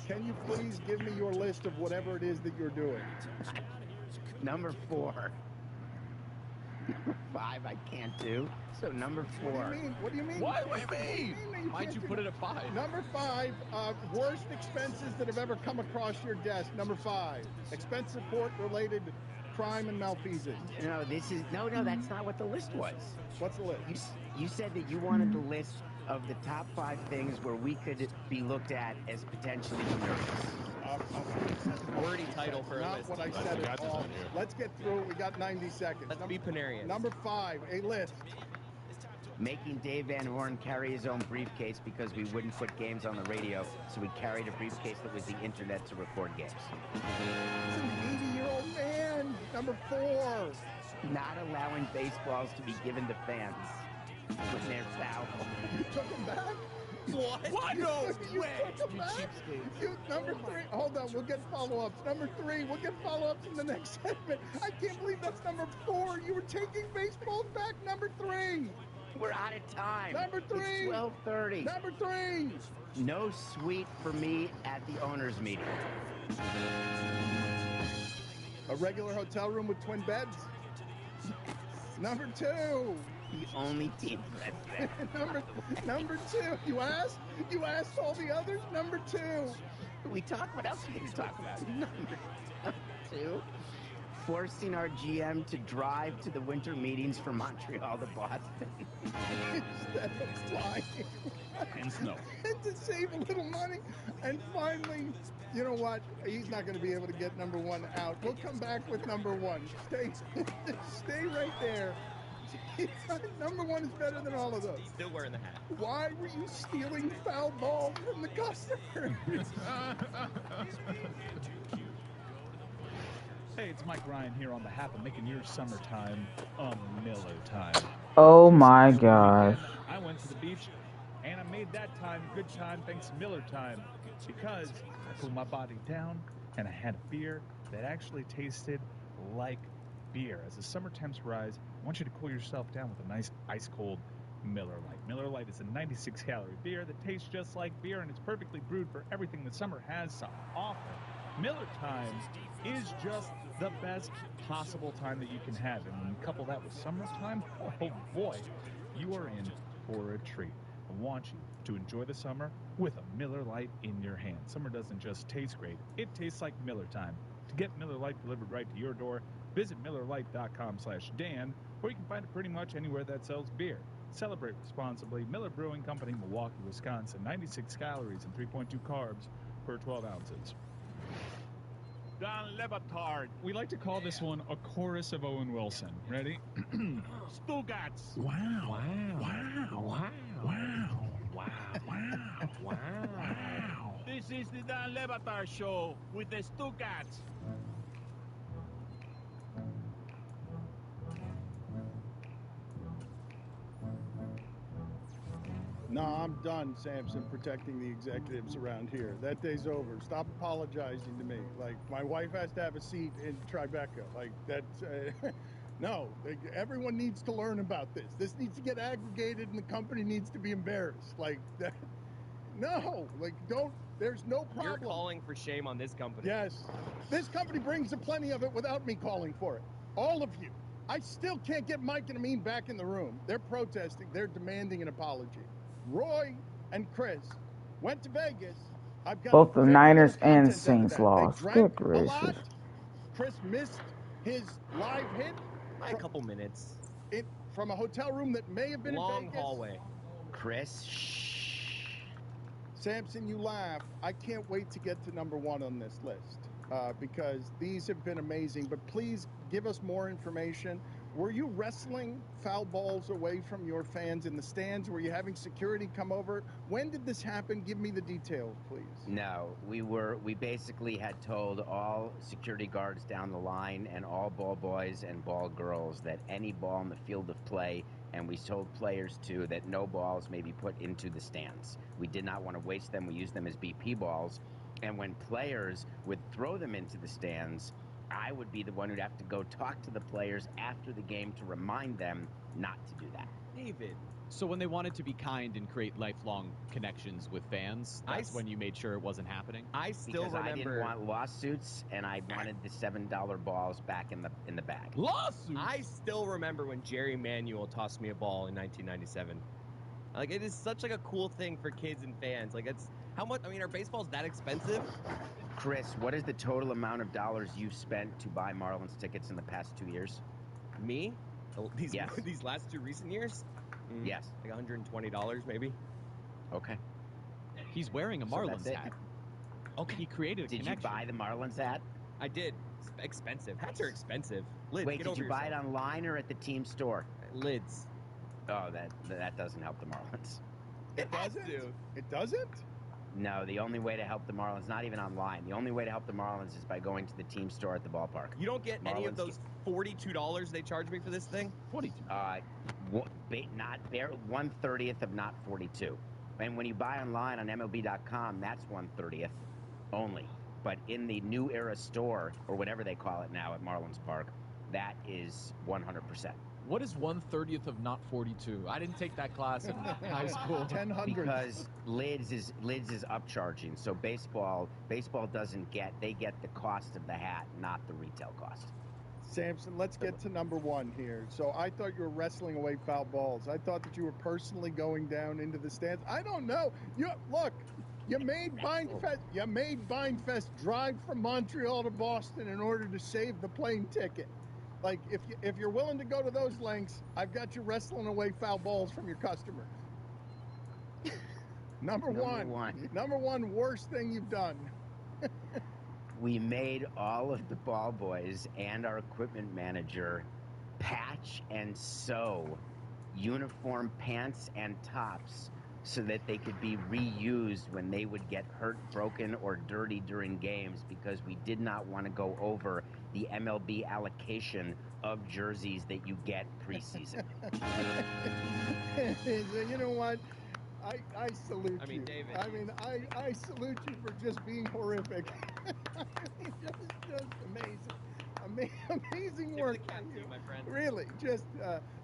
Can you please give me your list of whatever it is that you're doing? Number 4. Number 5 I can't do. So number 4. What do you mean? What do you mean? What do you mean? Why'd you put it at 5? Number 5, worst expenses that have ever come across your desk. Number 5, expense report related crime and malfeasance. No, that's not what the list was. What's the list? You said that you wanted the list of the top 5 things where we could be looked at as potentially nervous. Wordy title for a list. Not what I said at all. Let's get through. We got 90 seconds. Let's be Panarian. Number 5, a list. Making Dave Van Horn carry his own briefcase because we wouldn't put games on the radio, so we carried a briefcase that was the internet to record games. He's an 80-year-old man. Number 4. Not allowing baseballs to be given to fans when they're foul. You took him back? What? No way. Number 3. Hold on. We'll get follow-ups. Number 3. We'll get follow-ups in the next segment. I can't believe that's number 4. You were taking baseballs back. Number 3. We're out of time. Number 3. It's 12:30. Number 3. No suite for me at the owners' meeting. A regular hotel room with twin beds. Number 2. The only team president. number 2. You asked all the others. Number 2. What else are we going to talk about? Number 2. Forcing our GM to drive to the winter meetings from Montreal to Boston. Instead of flying. And snow. And to save a little money. And finally, you know what? He's not going to be able to get number 1 out. We'll come back with number 1. Stay right there. Number 1 is better than all of those. He's still wearing the hat. Why were you stealing foul balls from the customer? Hey, it's Mike Ryan here on behalf of making your summertime a Miller time. Oh my gosh. I went to the beach and I made that time a good time thanks to Miller time because I cooled my body down and I had a beer that actually tasted like beer. As the summer temps rise, I want you to cool yourself down with a nice ice-cold Miller Lite. Miller Lite is a 96-calorie beer that tastes just like beer, and it's perfectly brewed for everything that summer has to offer. Miller Time is just the best possible time that you can have, and when you couple that with summertime, oh boy, you are in for a treat. I want you to enjoy the summer with a Miller Lite in your hand. Summer doesn't just taste great, it tastes like Miller Time. To get Miller Lite delivered right to your door, visit MillerLite.com/Dan, or you can find it pretty much anywhere that sells beer. Celebrate responsibly. Miller Brewing Company, Milwaukee, Wisconsin. 96 calories and 3.2 carbs per 12 ounces. Don Levitard. We like to call this one a chorus of Owen Wilson. Ready? Stugats. Wow. Wow. Wow. Wow. Wow. Wow. Wow. Wow. This is the Don Levitard Show with the Stugats. No, I'm done, Samson, protecting the executives around here. That day's over. Stop apologizing to me. Like, my wife has to have a seat in Tribeca. Like, that's... no, everyone needs to learn about this. This needs to get aggregated and the company needs to be embarrassed. Like, that... No, like, don't... There's no problem. You're calling for shame on this company. Yes. This company brings in plenty of it without me calling for it. All of you. I still can't get Mike and Amin back in the room. They're protesting. They're demanding an apology. Roy and Chris went to Vegas. I've got both the Niners and Saints lost. Good gracious. Chris missed his live hit by a couple minutes. From a hotel room that may have been long in Vegas. Hallway. Chris, shh. Samson, you laugh. I can't wait to get to number 1 on this list because these have been amazing. But please give us more information. Were you wrestling foul balls away from your fans in the stands? Were you having security come over? When did this happen? Give me the details, please. No, we basically had told all security guards down the line and all ball boys and ball girls that any ball in the field of play, and we told players too that no balls may be put into the stands. We did not want to waste them. We used them as BP balls. And when players would throw them into the stands, I would be the one who'd have to go talk to the players after the game to remind them not to do that. David. So when they wanted to be kind and create lifelong connections with fans, that's when you made sure it wasn't happening? I didn't want lawsuits, and I wanted the $7 balls back in the bag. Lawsuits? I still remember when Jerry Manuel tossed me a ball in 1997. Like, it is such like a cool thing for kids and fans. Like, it's how much? I mean, are baseballs that expensive? Chris, what is the total amount of dollars you've spent to buy Marlins tickets in the past 2 years? Me? Yes. These last 2 recent years? Yes. Like $120 maybe. Okay. He's wearing a Marlins hat. Okay. He created a connection. Did you buy the Marlins hat? I did. It's expensive. Hats are expensive. Lids, Wait, did you buy it online or at the team store? Lids. Oh, that doesn't help the Marlins. It doesn't? It doesn't? No, the only way to help the Marlins, not even online, the only way to help the Marlins is by going to the team store at the ballpark. You don't get any of those $42 they charge me for this thing? 42. Not bare 1/30th of not 42. And when you buy online on MLB.com, that's 1/30th only. But in the New Era store, or whatever they call it now at Marlins Park, that is 100%. What is 1/30th of not 42? I didn't take that class in high school. 1000. Because lids is upcharging. So baseball doesn't get, they get the cost of the hat, not the retail cost. Samson, let's get to number one here. So I thought you were wrestling away foul balls. I thought that you were personally going down into the stands. I don't know. You made Bindfest drive from Montreal to Boston in order to save the plane ticket. Like, if you're willing to go to those lengths, I've got you wrestling away foul balls from your customers. Number one worst thing you've done. We made all of the ball boys and our equipment manager patch and sew uniform pants and tops so that they could be reused when they would get hurt, broken, or dirty during games, because we did not want to go over the MLB allocation of jerseys that you get preseason. You know what? I salute you. David. I salute you for just being horrific. just amazing. Amazing work. My friend. Really, just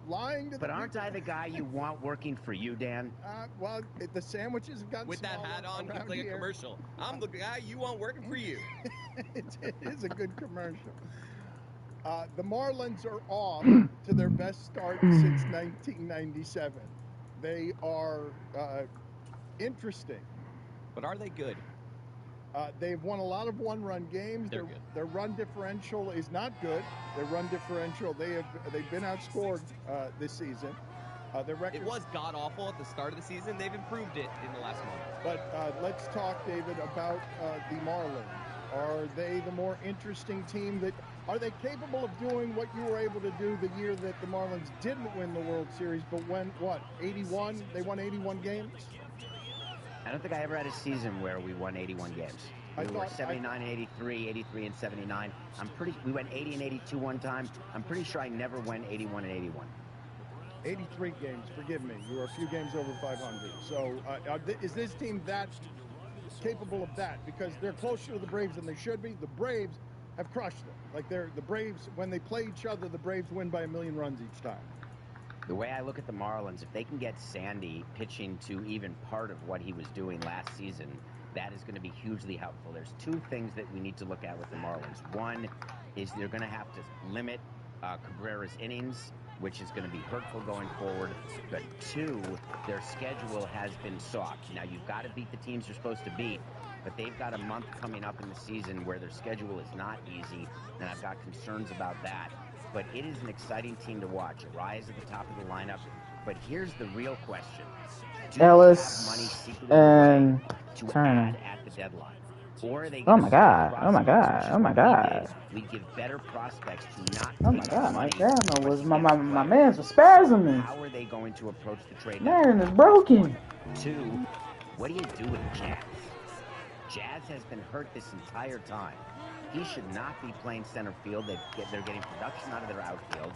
lying to the But aren't I the guy you want working for you, Dan? Well, the sandwiches have gotten with that hat on, it's like a commercial. I'm the guy you want working for you. It is a good commercial. The Marlins are off to their best start since 1997. They are interesting. But are they good? They've won a lot of one-run games. They're good. Their run differential is not good. Their run differential, they've been outscored this season. Their record. It was god-awful at the start of the season. They've improved it in the last month. But let's talk, David, about the Marlins. Are they the more interesting team? Are they capable of doing what you were able to do the year that the Marlins didn't win the World Series, but when, 81? They won 81 games? I don't think I ever had a season where we won 81 games. We were 79 and 83, 83 and 79. We went 80 and 82 one time. I'm pretty sure I never went 81 and 81. 83 games, forgive me. You were a few games over 500. So is this team that capable of that? Because they're closer to the Braves than they should be. The Braves have crushed them. Like the Braves, when they play each other, the Braves win by 1 million runs each time. The way I look at the Marlins, if they can get Sandy pitching to even part of what he was doing last season, that is going to be hugely helpful. There's two things that we need to look at with the Marlins. One is they're going to have to limit Cabrera's innings, which is going to be hurtful going forward. But two, their schedule has been soft. Now, you've got to beat the teams you're supposed to beat, but they've got a month coming up in the season where their schedule is not easy, and I've got concerns about that. But it is an exciting team to watch. A rise at the top of the lineup. But here's the real question. Do Ellis you have money secretly and to Turner. add at the deadline? Or are they Oh going my to god. Oh my god. Oh my god. we give better prospects to not Oh my take god. our My money. camera was my my man's was spazzing me. How are they going to approach the trade? Man, it's broken. 2, what do you do with Jazz? Jazz has been hurt this entire time. He should not be playing center field. They're getting production out of their outfield.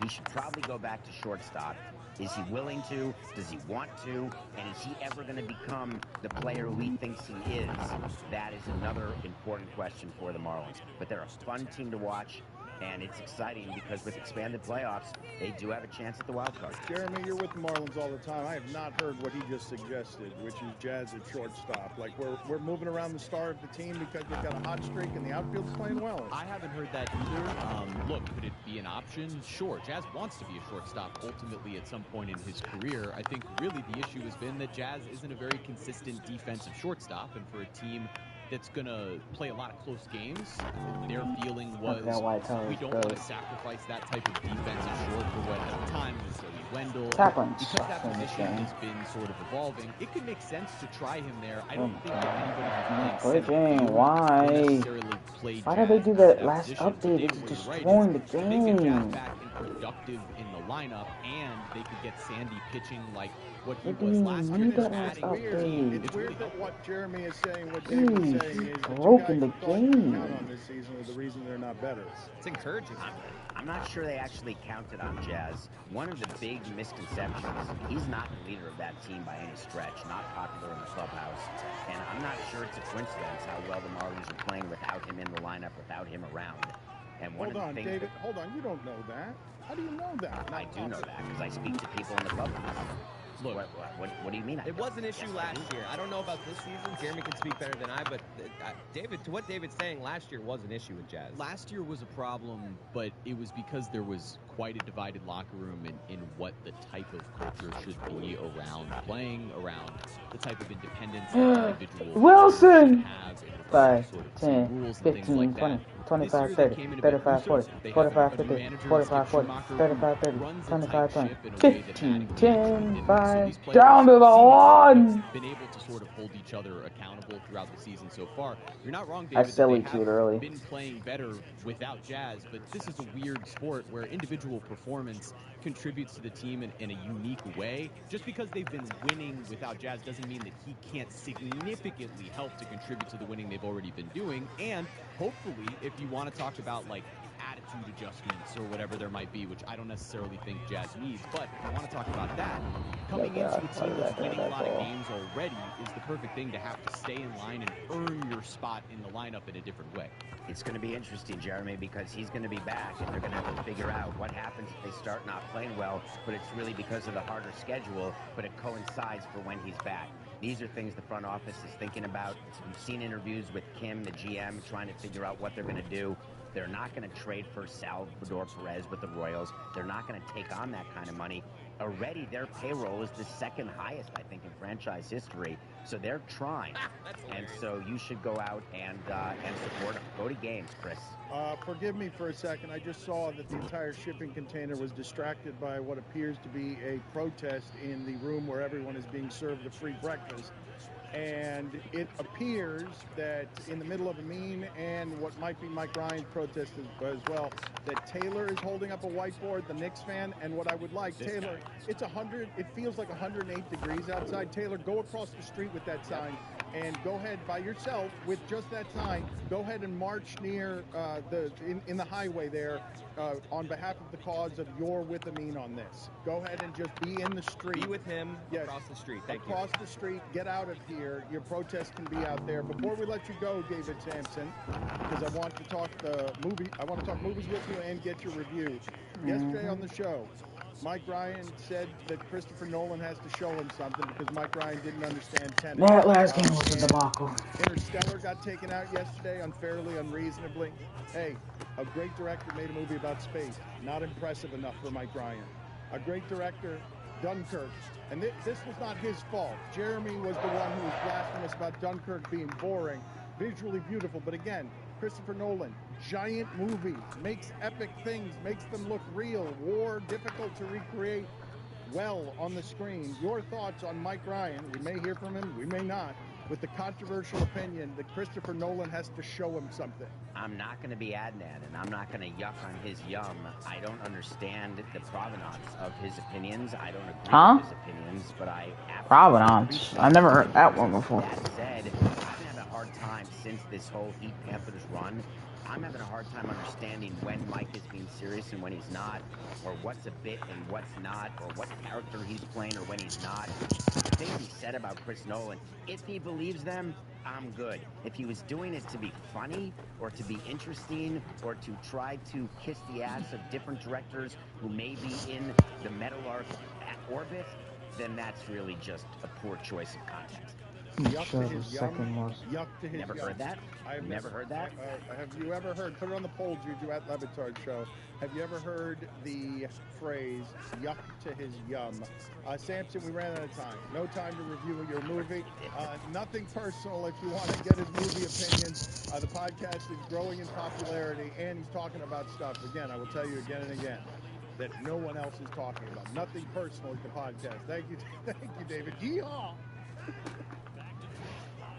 He should probably go back to shortstop. Is he willing to? Does he want to? And is he ever going to become the player who he thinks he is? That is another important question for the Marlins. But they're a fun team to watch, and it's exciting because with expanded playoffs, they do have a chance at the wild card. Jeremy, you're with the Marlins all the time. I have not heard what he just suggested, which is Jazz at shortstop. Like, we're moving around the star of the team because they've got a hot streak and the outfield's playing well. I haven't heard that either. Look, could it be an option? Sure. Jazz wants to be a shortstop ultimately at some point in his career. I think really the issue has been that Jazz isn't a very consistent defensive shortstop, and for a team that's going to play a lot of close games, their feeling was we don't want to sacrifice that type of defensive short for what at the time was Joey Wendell. Because that position has been sort of evolving, it could make sense to try him there. I don't think that anybody who's playing center field will necessarily play Why Jazz did they do at that last position. update? David, It's what you're destroying the right is if they get Jazz game. back and productive in the lineup, and they could get Sandy pitching like what he It was didn't last even year. need that last update. It's weird that what Jeremy is saying, what David's saying, is the two broken guys the you thought you could game. count on this season are the reason they're not better. It's encouraging. I'm not sure they actually counted on Jazz. One of the big misconceptions, he's not the leader of that team by any stretch, not popular in the clubhouse. And I'm not sure it's a coincidence how well the Marlins are playing without him in the lineup, without him around. And one Hold of the on, things David. Hold on. You don't know that. How do you know that? I do know that because I speak to people in the clubhouse. Look, what do you mean? It was an issue last year. I don't know about this season. Jeremy can speak better than I, but David, to what David's saying, last year was an issue with Jazz. Last year was a problem, but it was because there was quite a divided locker room in what the type of culture should be around playing, around the type of independence that individuals Wilson! should have in regards 5, to sort of 10, rules and 15, things like 20, that. 25, 30, 35, 40, 45, 50, 45, 40, 35, 30, 25, 20, 15, 10, 5, down to the one! Been able to sort of hold each other accountable throughout the season so far. You're not wrong, I David. silly They too have early. been playing better without Jazz, but this is a weird sport where individual performance contributes to the team in a unique way. Just because they've been winning without Jazz doesn't mean that he can't significantly help to contribute to the winning they've already been doing. And hopefully, if you want to talk about like attitude adjustments or whatever there might be, which I don't necessarily think Jazz needs, but if you want to talk about that, coming into a team that's winning a lot of games already is the perfect thing to have to stay in line and earn your spot in the lineup in a different way. It's going to be interesting, Jeremy, because he's going to be back, and they're going to have to figure out what happens if they start not playing well, but it's really because of the harder schedule, but it coincides for when he's back. These are things the front office is thinking about. We've seen interviews with Kim, the GM, trying to figure out what they're going to do. They're not going to trade for Salvador Perez with the Royals. They're not going to take on that kind of money. Already, their payroll is the second highest, I think, in franchise history. So they're trying. And so you should go out and support them. Go to games, Chris. Forgive me for a second. I just saw that the entire shipping container was distracted by what appears to be a protest in the room where everyone is being served a free breakfast. And it appears that in the middle of a meme and what might be Mike Ryan's protest as well, that Taylor is holding up a whiteboard, the Knicks fan, and what I would like, Taylor, it feels like 108 degrees outside. Taylor, go across the street with that sign and go ahead by yourself with just that sign. Go ahead and march near in the highway there on behalf of the cause of You're with Amin on this. Go ahead and just be in the street. Be with him across the street. Thank you. Across the street. Get out of here. Your protest can be out there. Before we let you go, David Sampson, because I want to talk movies with you and get your review. Yesterday on the show, Mike Ryan said that Christopher Nolan has to show him something because Mike Ryan didn't understand Tenet. That last game was a debacle. Interstellar got taken out yesterday unfairly, unreasonably. Hey, a great director made a movie about space. Not impressive enough for Mike Ryan. A great director, Dunkirk. And this was not his fault. Jeremy was the one who was blasphemous about Dunkirk being boring, visually beautiful. But again, Christopher Nolan, giant movie, makes epic things, makes them look real. War, difficult to recreate well on the screen. Your thoughts on Mike Ryan? We may hear from him, we may not. with the controversial opinion that Christopher Nolan has to show him something. I'm not going to be Adnan, and I'm not going to yuck on his yum. I don't understand the provenance of his opinions. I don't agree with his opinions, but I Provenance? I've never heard that one before. That said, I've been having a hard time since this whole Heat Panthers run. I'm having a hard time understanding when Mike is being serious and when he's not, or what's a bit and what's not, or what character he's playing or when he's not. The things he said about Chris Nolan, if he believes them, I'm good. If he was doing it to be funny or to be interesting or to try to kiss the ass of different directors who may be in the Meadowlark orbit, then that's really just a poor choice of context. Yuck to his yum. Yuck to his Never yum. heard that? I've never heard that? Have you ever heard, put it on the poll, Juju, at Levitard Show. Have you ever heard the phrase, yuck to his yum? Samson, we ran out of time. No time to review your movie. Nothing personal if you want to get his movie opinions. The podcast is growing in popularity, and he's talking about stuff. Again, I will tell you again and again that no one else is talking about. Nothing personal at the podcast. Thank you, David. Yeehaw!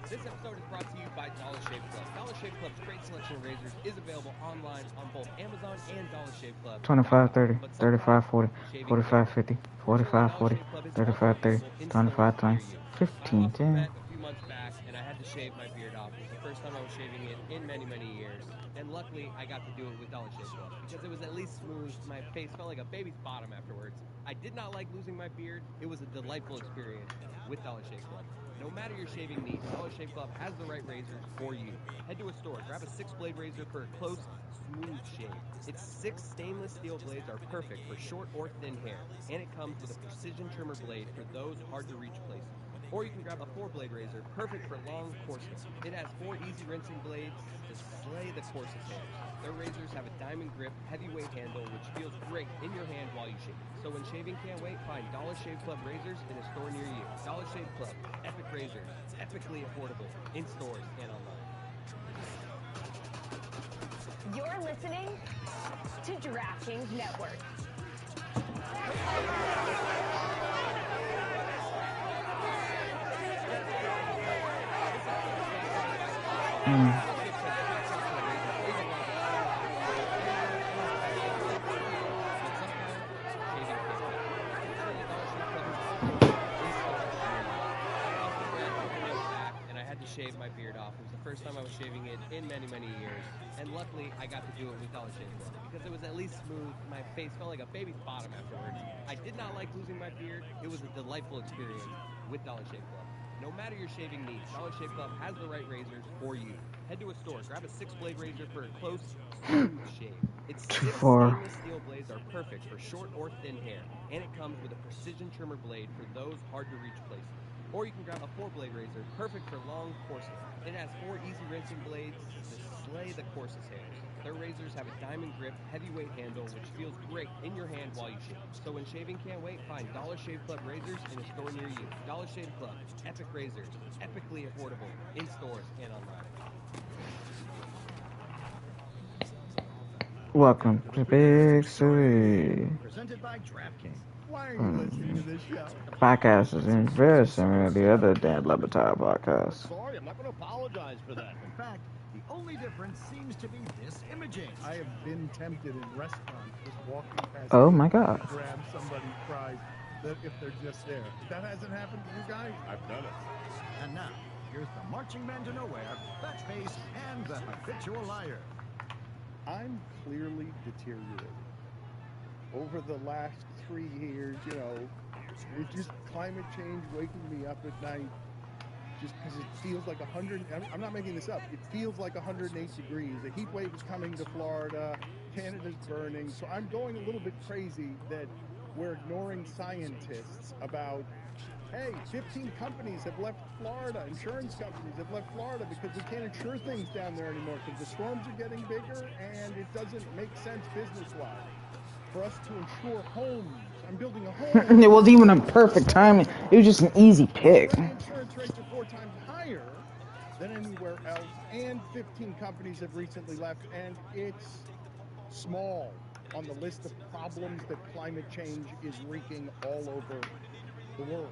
This episode is brought to you by Dollar Shave Club. Dollar Shave Club's great selection of razors is available online on both Amazon and Dollar Shave Club. 25, 30, 35, 40, 45, 50, 45, 40, 35, 30, 25, 20, 15, 10. A few months back, and I had to shave my beard off. It was the first time I was shaving it in many, many years. And luckily, I got to do it with Dollar Shave Club because it was at least smooth. My face felt like a baby's bottom afterwards. I did not like losing my beard. It was a delightful experience with Dollar Shave Club. No matter your shaving needs, Dollar Shave Club has the right razors for you. Head to a store, grab a 6-blade razor for a close, smooth shave. Its 6 stainless steel blades are perfect for short or thin hair, and it comes with a precision trimmer blade for those hard-to-reach places. Or you can grab a 4-blade razor, perfect for long, coarse hair. It has 4 easy rinsing blades to slay the coarsest hairs. Their razors have a diamond grip, heavyweight handle, which feels great in your hand while you shave. So when shaving can't wait, find Dollar Shave Club razors in a store near you. Dollar Shave Club, epic razors, epically affordable, in stores and online. You're listening to DraftKings Network. Shave my beard off. It was the first time I was shaving it in many, many years. And luckily, I got to do it with Dollar Shave Club because it was at least smooth. My face felt like a baby's bottom afterwards. I did not like losing my beard. It was a delightful experience with Dollar Shave Club. No matter your shaving needs, Dollar Shave Club has the right razors for you. Head to a store, grab a 6-blade razor for a close, smooth shave. Its 6 stainless steel blades are perfect for short or thin hair, and it comes with a precision trimmer blade for those hard-to-reach places. Or you can grab a 4-blade razor, perfect for long, coarse hair. It has 4 easy rinsing blades to slay the coarsest hairs. Their razors have a diamond grip, heavyweight handle, which feels great in your hand while you shave. So when shaving can't wait, find Dollar Shave Club razors in a store near you. Dollar Shave Club, epic razors, epically affordable, in stores and online. Welcome to Big City. Presented by DraftKings. Why are you listening to this show? Podcast is in very similar to the other Dan Levitard podcast. Sorry, I'm not going to apologize for that. In fact, the only difference seems to be this imaging. I have been tempted in restaurants just walking past. Oh my God. To grab somebody's fries if they're just there. That hasn't happened to you guys? I've done it. And now, here's the marching man to nowhere, Batface, and the habitual liar. I'm clearly deteriorating. Over the last 3 years, you know, it's just climate change waking me up at night just because it feels like 100, I'm not making this up, it feels like 108 degrees. A heat wave is coming to Florida, Canada's burning, so I'm going a little bit crazy that we're ignoring scientists about, hey, 15 companies have left Florida, insurance companies have left Florida because we can't insure things down there anymore because the storms are getting bigger and it doesn't make sense business-wise for us to insure homes. I'm building a home. It wasn't even a perfect timing. It was just an easy pick. Insurance rates are 4 times higher than anywhere else, and 15 companies have recently left, and it's small on the list of problems that climate change is wreaking all over the world.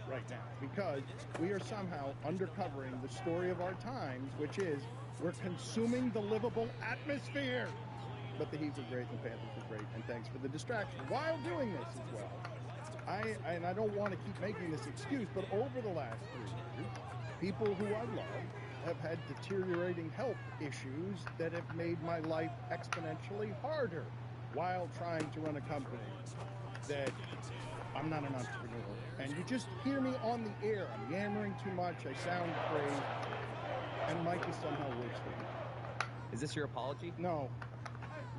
right now because we are somehow undercovering the story of our times, which is we're consuming the livable atmosphere. But the Heat were great and the Panthers were great, and thanks for the distraction while doing this as well. I don't want to keep making this excuse, but over the last 3 years, people who I love have had deteriorating health issues that have made my life exponentially harder while trying to run a company that I'm not an entrepreneur. And you just hear me on the air. I'm yammering too much. I sound crazy. And Mike is somehow worse for me. Is this your apology? No.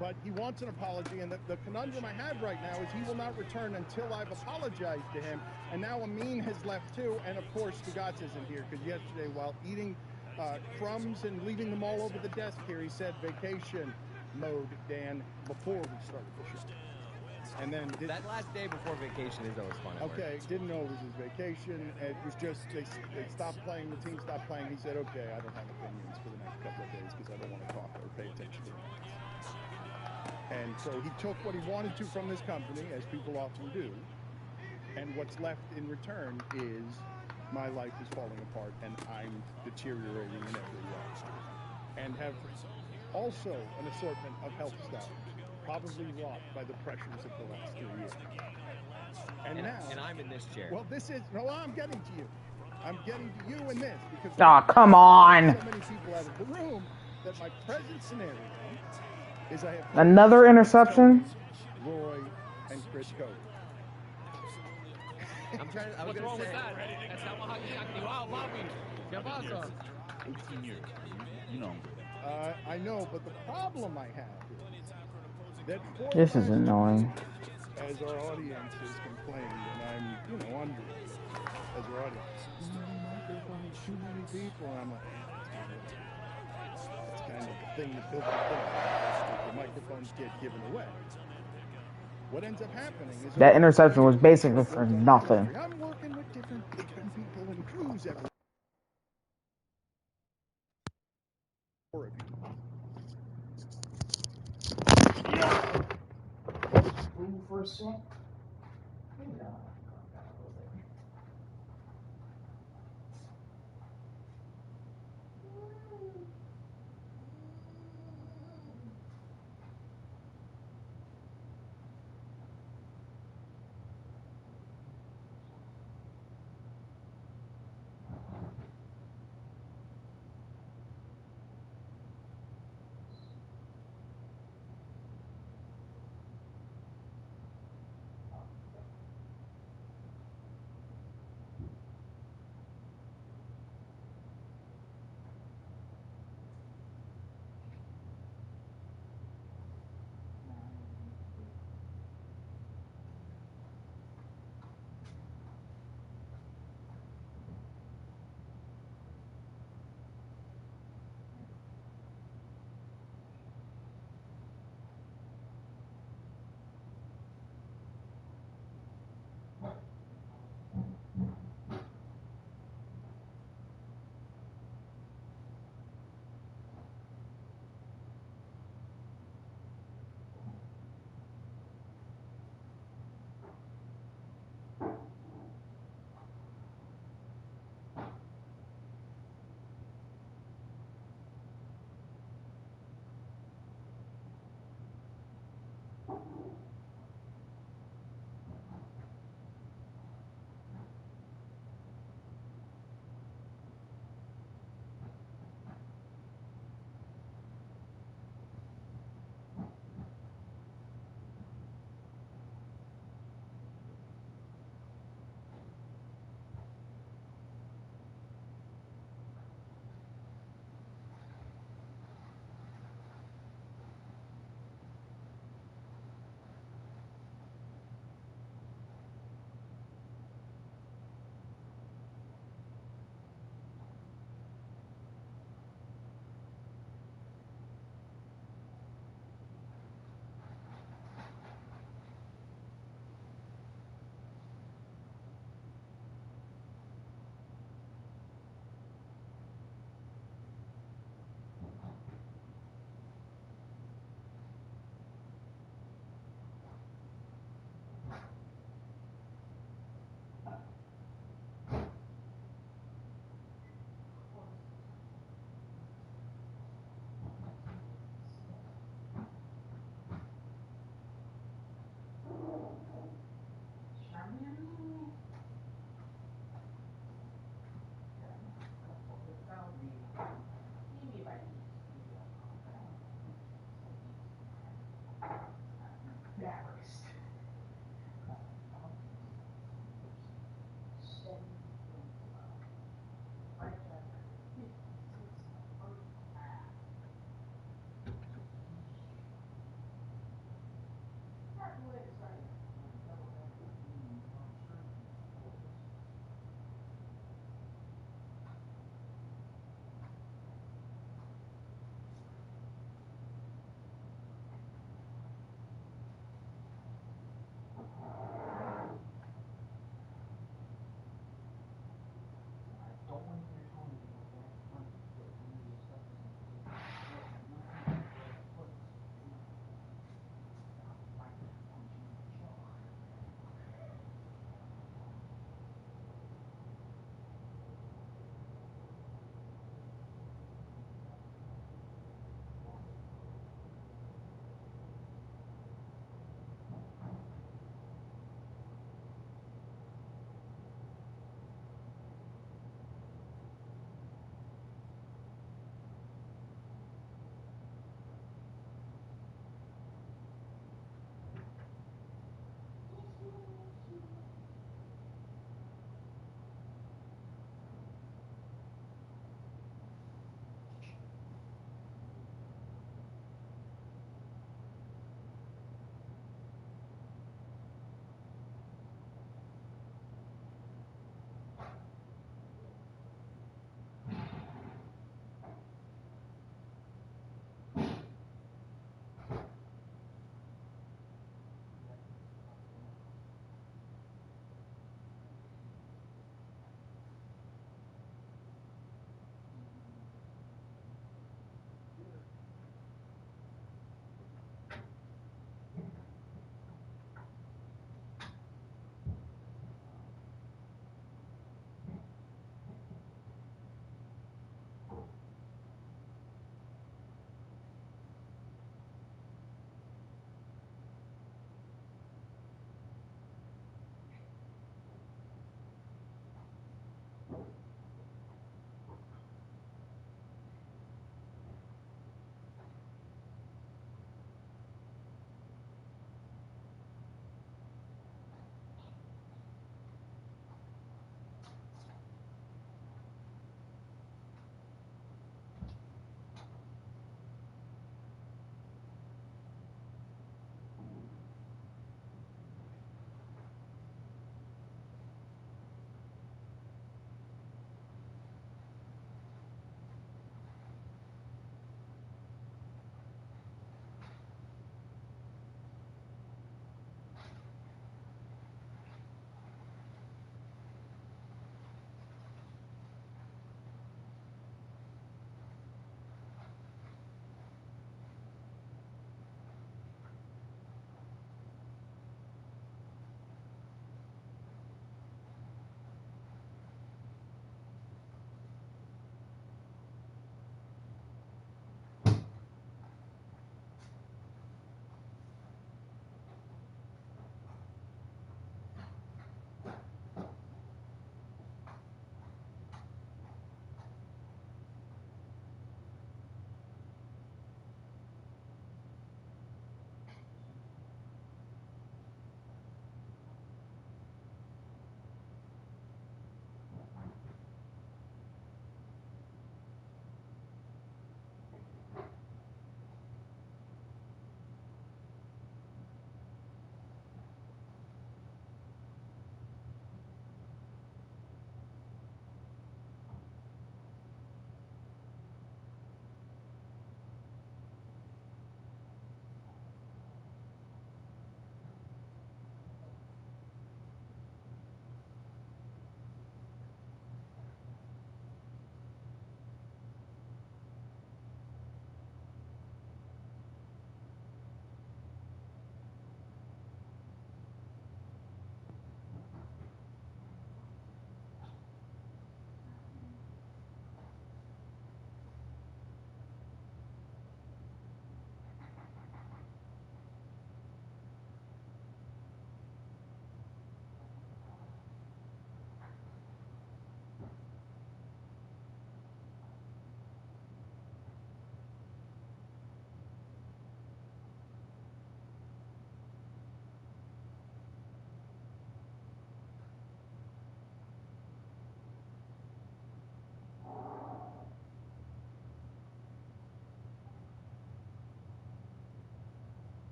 But he wants an apology, and the conundrum I have right now is he will not return until I've apologized to him. And now Amin has left too, and of course Stugatz isn't here because yesterday while eating crumbs and leaving them all over the desk here, he said vacation mode, Dan, before we started the show. And then that last day before vacation is always fun. Okay, didn't know it was his vacation. It was just they stopped playing. The team stopped playing. He said, "Okay, I don't have opinions for the next couple of days because I don't want to talk or pay attention to it." And so he took what he wanted to from this company, as people often do. And what's left in return is my life is falling apart and I'm deteriorating in every way. And have also an assortment of health stuff, probably wrought by the pressures of the last 3 years. And I'm in this chair. Well, I'm getting to you. I'm getting to you in this because come on. So many people out of the room that my present scenario is I have another interception. Roy and Chris Cody. What's wrong with that? Wow, Bobby. 18 years. You know. I know, but the problem I have is that this is annoying. As our audience is complaining, and I'm, under it, as our audience, too many people, and I'm like, that's kind of the thing that built the thing. The microphones get given away. What ends up happening is that interception was basically for nothing. I'm working with different people and crews every For a sec.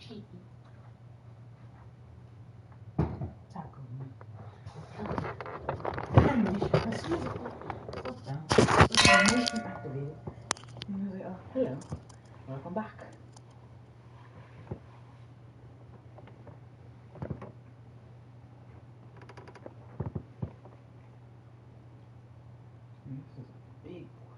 Hello, welcome back. This is a big boy.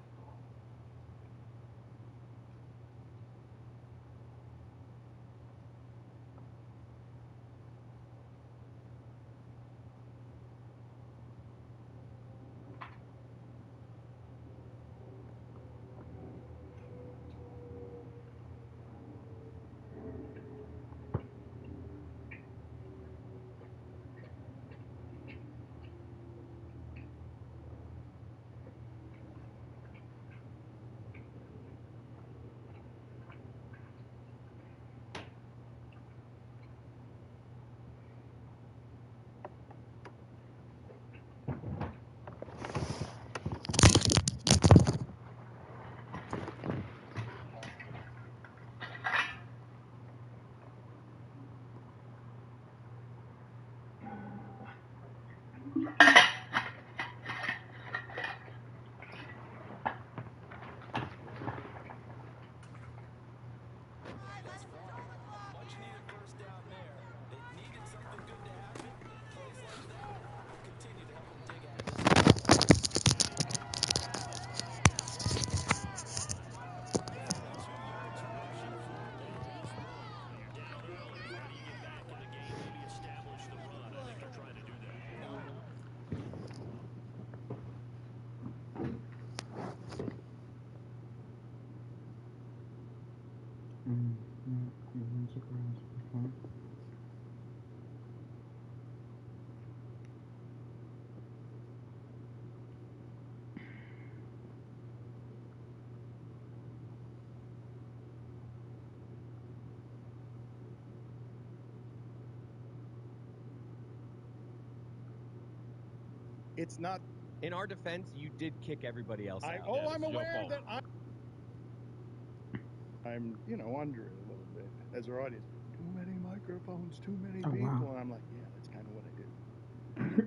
It's not. In our defense, you did kick everybody else out. I'm aware that I'm, you know, under it a little bit as our audience. Too many microphones, too many people. Wow. And I'm like, yeah, that's kind of what I do.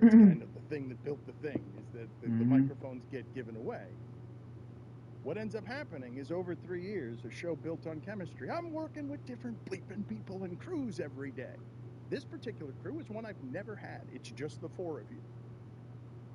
It's kind of the thing that built the thing, is that the microphones get given away. What ends up happening is over 3 years, a show built on chemistry. I'm working with different bleeping people and crews every day. This particular crew is one I've never had. It's just the 4 of you.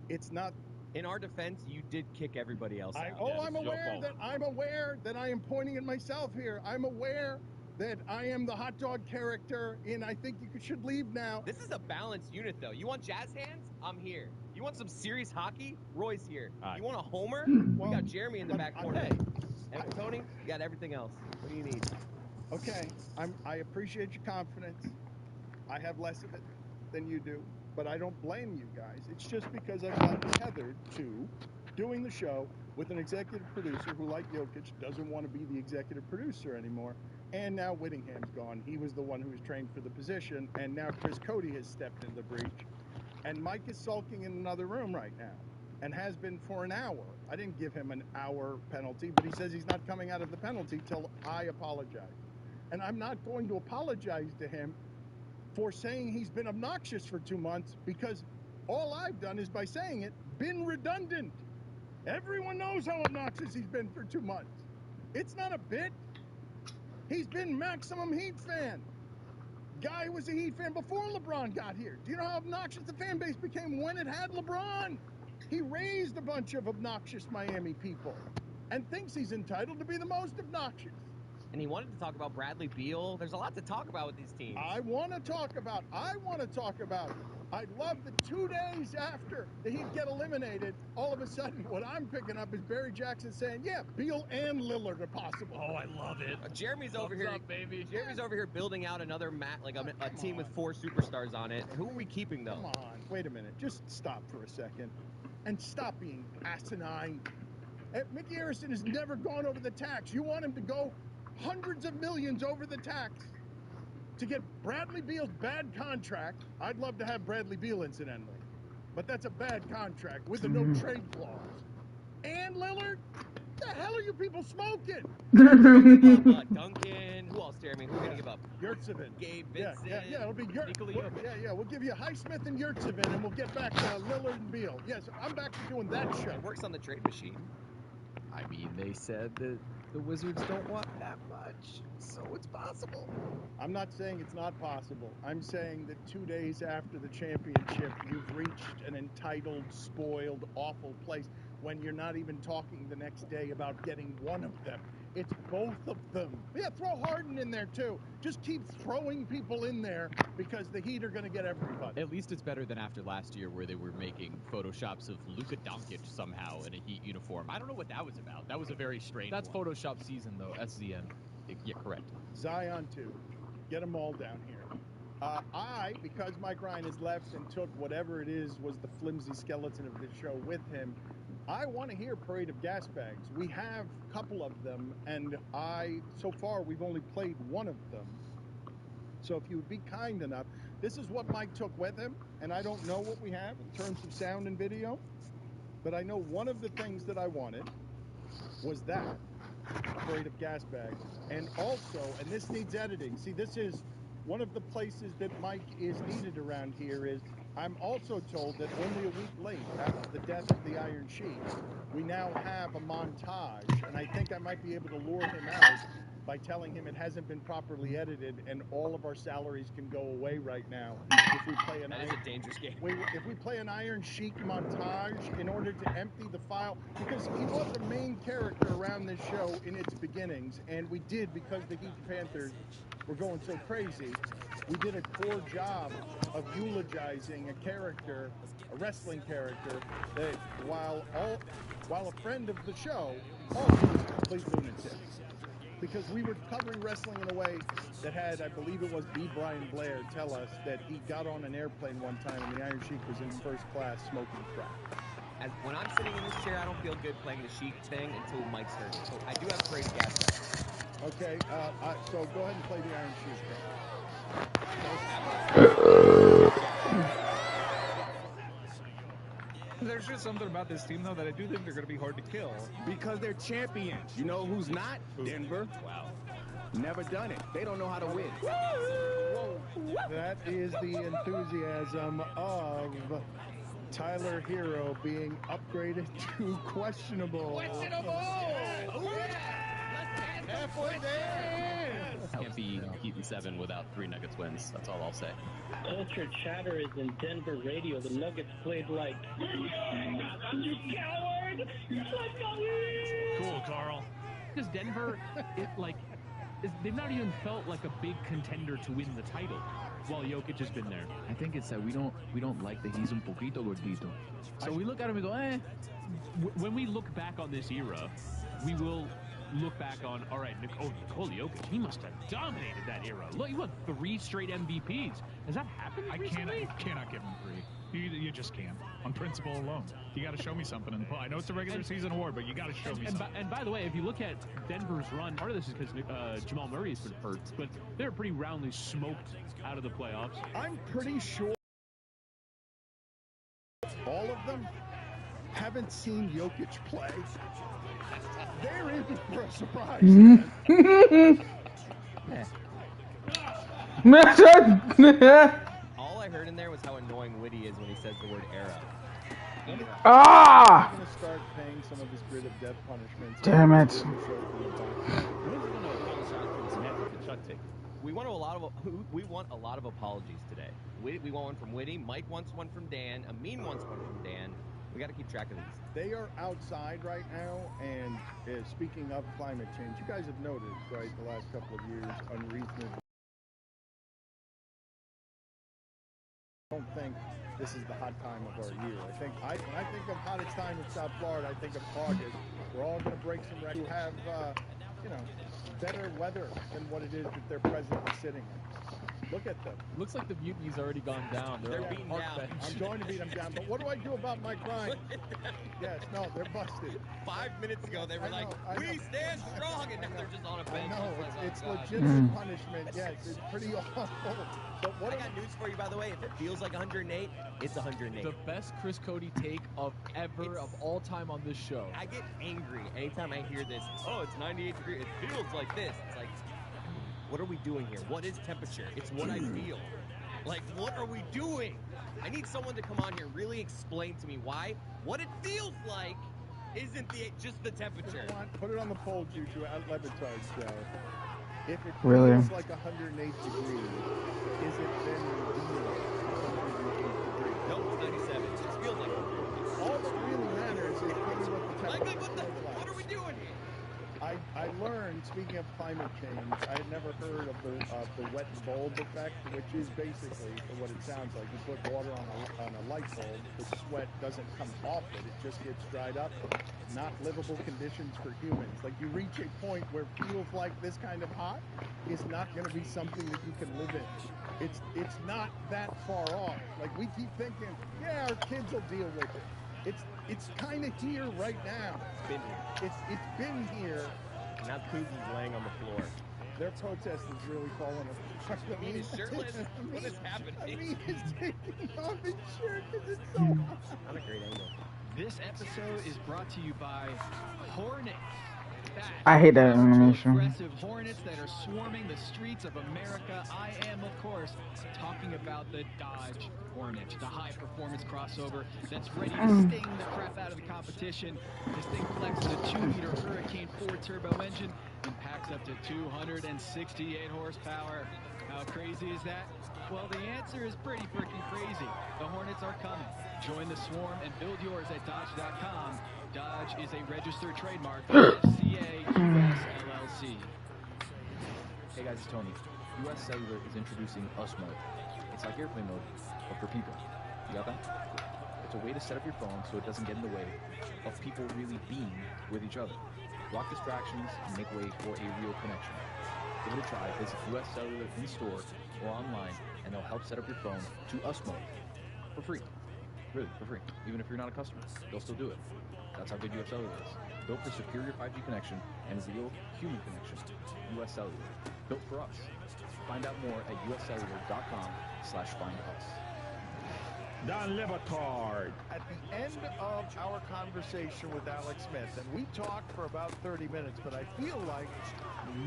It's not. In our defense, you did kick everybody else out. I'm aware that I am pointing at myself here. I'm aware that I am the hot dog character, and I think you should leave now. This is a balanced unit, though. You want jazz hands? I'm here. You want some serious hockey? Roy's here. You want a homer? We got Jeremy in the back corner. And Tony, you got everything else. What do you need? Okay, I appreciate your confidence. I have less of it than you do, but I don't blame you guys. It's just because I've gotten tethered to doing the show with an executive producer who, like Jokic, doesn't want to be the executive producer anymore. And now Whittingham's gone. He was the one who was trained for the position, and now Chris Cody has stepped in the breach. And Mike is sulking in another room right now, and has been for an hour. I didn't give him an hour penalty, but he says he's not coming out of the penalty till I apologize. And I'm not going to apologize to him for saying he's been obnoxious for 2 months, because all I've done is, by saying it, been redundant. Everyone knows how obnoxious he's been for 2 months. It's not a bit. He's been maximum Heat fan. Guy was a Heat fan before LeBron got here. Do you know how obnoxious the fan base became when it had LeBron? He raised a bunch of obnoxious Miami people and thinks he's entitled to be the most obnoxious. And he wanted to talk about Bradley Beal. There's a lot to talk about with these teams. I want to talk about. I'd love that 2 days after the Heat get eliminated, all of a sudden what I'm picking up is Barry Jackson saying, yeah, Beal and Lillard are possible. Oh, I love it. Jeremy's over Thumbs here, up, baby. Jeremy's over here building out another a team with 4 superstars on it. Who are we keeping, though? Come on, wait a minute. Just stop for a second and stop being asinine. Mickey Harrison has never gone over the tax. You want him to go hundreds of millions over the tax to get Bradley Beal's bad contract. I'd love to have Bradley Beal, incidentally, but that's a bad contract with a no trade clause. And Lillard? The hell are you people smoking? Duncan. Who else, Jeremy? Who are we going to give up Yurtsevin. Gabe Yeah, Vincent. it'll be Yurtsevin. Yeah, we'll give you Highsmith and Yurtsevin, and we'll get back to Lillard and Beal. Yes, I'm back to doing that show. It works on the trade machine. I mean, they said that the Wizards don't want that much, so it's possible. I'm not saying it's not possible. I'm saying that 2 days after the championship, you've reached an entitled, spoiled, awful place when you're not even talking the next day about getting one of them. It's both of them. Yeah, throw Harden in there, too. Just keep throwing people in there because the Heat are going to get everybody. At least it's better than after last year where they were making Photoshops of Luka Doncic somehow in a Heat uniform. I don't know what that was about. That was a very strange That's one. Photoshop season, though. SZN. Yeah, correct. Zion, too. Get them all down here. Because Mike Ryan has left and took whatever it is was the flimsy skeleton of this show with him, I want to hear Parade of Gas Bags. We have a couple of them, and so far, we've only played one of them. So if you would be kind enough, this is what Mike took with him, and I don't know what we have in terms of sound and video, but I know one of the things that I wanted was that, Parade of Gas Bags. And also, and this needs editing. See, this is one of the places that Mike is needed around here is, I'm also told that only a week late after the death of the Iron Sheik, we now have a montage, and I think I might be able to lure him out by telling him it hasn't been properly edited and all of our salaries can go away right now if we play an That is a dangerous game. If we play an Iron Sheik montage in order to empty the file, because he was a main character around this show in its beginnings, and we did, because the Heat Panthers were going so crazy, we did a poor job of eulogizing a character, a wrestling character, that while a friend of the show, also was a complete lunatic. Because we were covering wrestling in a way that had, I believe it was B. Brian Blair tell us that he got on an airplane one time and the Iron Sheik was in first class smoking crack. When I'm sitting in this chair, I don't feel good playing the Sheik thing until Mike's turn. So I do have Parade of Gas Bags. Okay, so go ahead and play the Iron Sheik thing. There's just something about this team, though, that I do think they're going to be hard to kill. Because they're champions. You know who's not? Denver. Wow. Never done it. They don't know how to win. That is the enthusiasm of Tyler Hero being upgraded to questionable. Halfway there. Can't be Heat in 7 without 3 Nuggets wins. That's all I'll say. Culture chatter is in Denver radio. The Nuggets played like, you coward! Cool, Carl. Because Denver, they've not even felt like a big contender to win the title while Jokic has been there. I think it's that we don't like that he's un poquito gordito. So we look at him and go, When we look back on this era, we will look back on, all right, Nikola Jokic, he must have dominated that era. Look, he won 3 straight MVPs. Has that happened recently? You cannot give him 3. You just can't. On principle alone. You got to show me something in the I know it's a regular season award, but you got to show me something. And by the way, if you look at Denver's run, part of this is because Jamal Murray has been hurt, but they're pretty roundly smoked out of the playoffs. I'm pretty sure all of them haven't seen Jokic play. They're in for a surprise. All I heard in there was how annoying Witty is when he says the word era. I'm going to start paying some of his grid of death punishments. Damn it. We want a lot of apologies today. We want one from Witty. Mike wants one from Dan. Amin wants one from Dan. We got to keep track of these. They are outside right now, and speaking of climate change, you guys have noticed, right, the last couple of years, unreasonable. I don't think this is the hot time of our year. When I think of hottest time in South Florida, I think of August. We're all going to break some records. To have, better weather than what it is that they're presently sitting in. Look at them. Looks like the mutiny's already gone down. They're beaten down. I'm going to beat them down. But what do I do about Mike Ryan? Yes, no, they're busted. 5 minutes ago, they were we stand strong, and now they're just on a bench. No, it's legitimate punishment. Yes, it's pretty awful. But I got news for you, by the way. If it feels like 108, it's 108. The best Chris Cody take of all time on this show. I get angry anytime I hear this. Oh, it's 98 degrees. It feels like this. It's like, What are we doing here? What is temperature? It's what I feel. Like, what are we doing? I need someone to come on here and really explain to me why what it feels like isn't just the temperature. Put it on the poll, Juju, at Levitard Show. If it Really? feels like 108 degrees, is it then real 108 degrees? Nope, it's 97. It just feels like all that really matters is what the temperature feels like. What are we doing here? I learned, speaking of climate change, I had never heard of the wet bulb effect, which is basically what it sounds like. You put water on a light bulb, the sweat doesn't come off it, it just gets dried up. Not livable conditions for humans. Like, you reach a point where feels like this kind of hot is not going to be something that you can live in. It's not that far off. Like, we keep thinking, yeah, our kids will deal with it. It's kind of here right now. It's been here. It's been here. And now Kuz is laying on the floor. Their protest is really falling apart. I mean, he's shirtless. What is happening? I mean, he's taking off his shirt because it's so hot. Not a great angle. This episode is brought to you by Hornets. I hate that animation. Aggressive hornets that are swarming the streets of America. I am, of course, talking about the Dodge Hornet, the high-performance crossover that's ready to sting the crap out of the competition. This thing flexes a 2-liter Hurricane 4 turbo engine and packs up to 268 horsepower. How crazy is that? Well, the answer is pretty freaking crazy. The Hornets are coming. Join the swarm and build yours at Dodge.com. Dodge is a registered trademark of FCA US LLC. Hey guys, it's Tony. US Cellular is introducing US Mode. It's like airplane mode, but for people. You got that? It's a way to set up your phone so it doesn't get in the way of people really being with each other. Block distractions and make way for a real connection. Give it a try. Visit US Cellular in store or online, and they'll help set up your phone to US Mode for free. Really, for free. Even if you're not a customer, they'll still do it. That's how good US Cellular is. Built for superior 5G connection and real human connection. US Cellular. Built for us. Find out more at uscellular.com/findus. Don Levitard. At the end of our conversation with Alex Smith, and we talked for about 30 minutes, but I feel like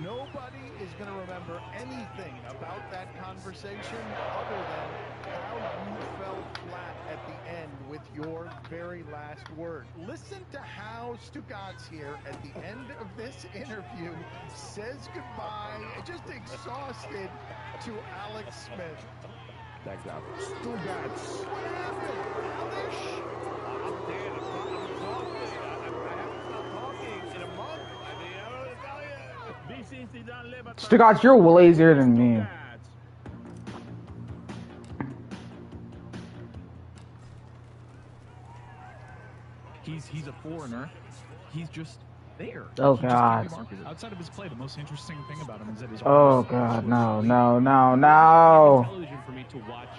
nobody is going to remember anything about that conversation other than how you fell flat at the end with your very last word. Listen to how Stugatz here at the end of this interview says goodbye, just exhausted, to Alex Smith. That guy. Stugatz. What happened, Alex? I'm dead. I'm exhausted. I haven't stopped talking in a month. I mean, I don't know what to tell you. This is the Don Levitard. Stugatz, you're lazier than me. He's a foreigner. He's just there. Oh He just God. can't be marketed. Outside of his play, the most interesting thing about him is that his Oh God, no, no, no, no. Television for me to watch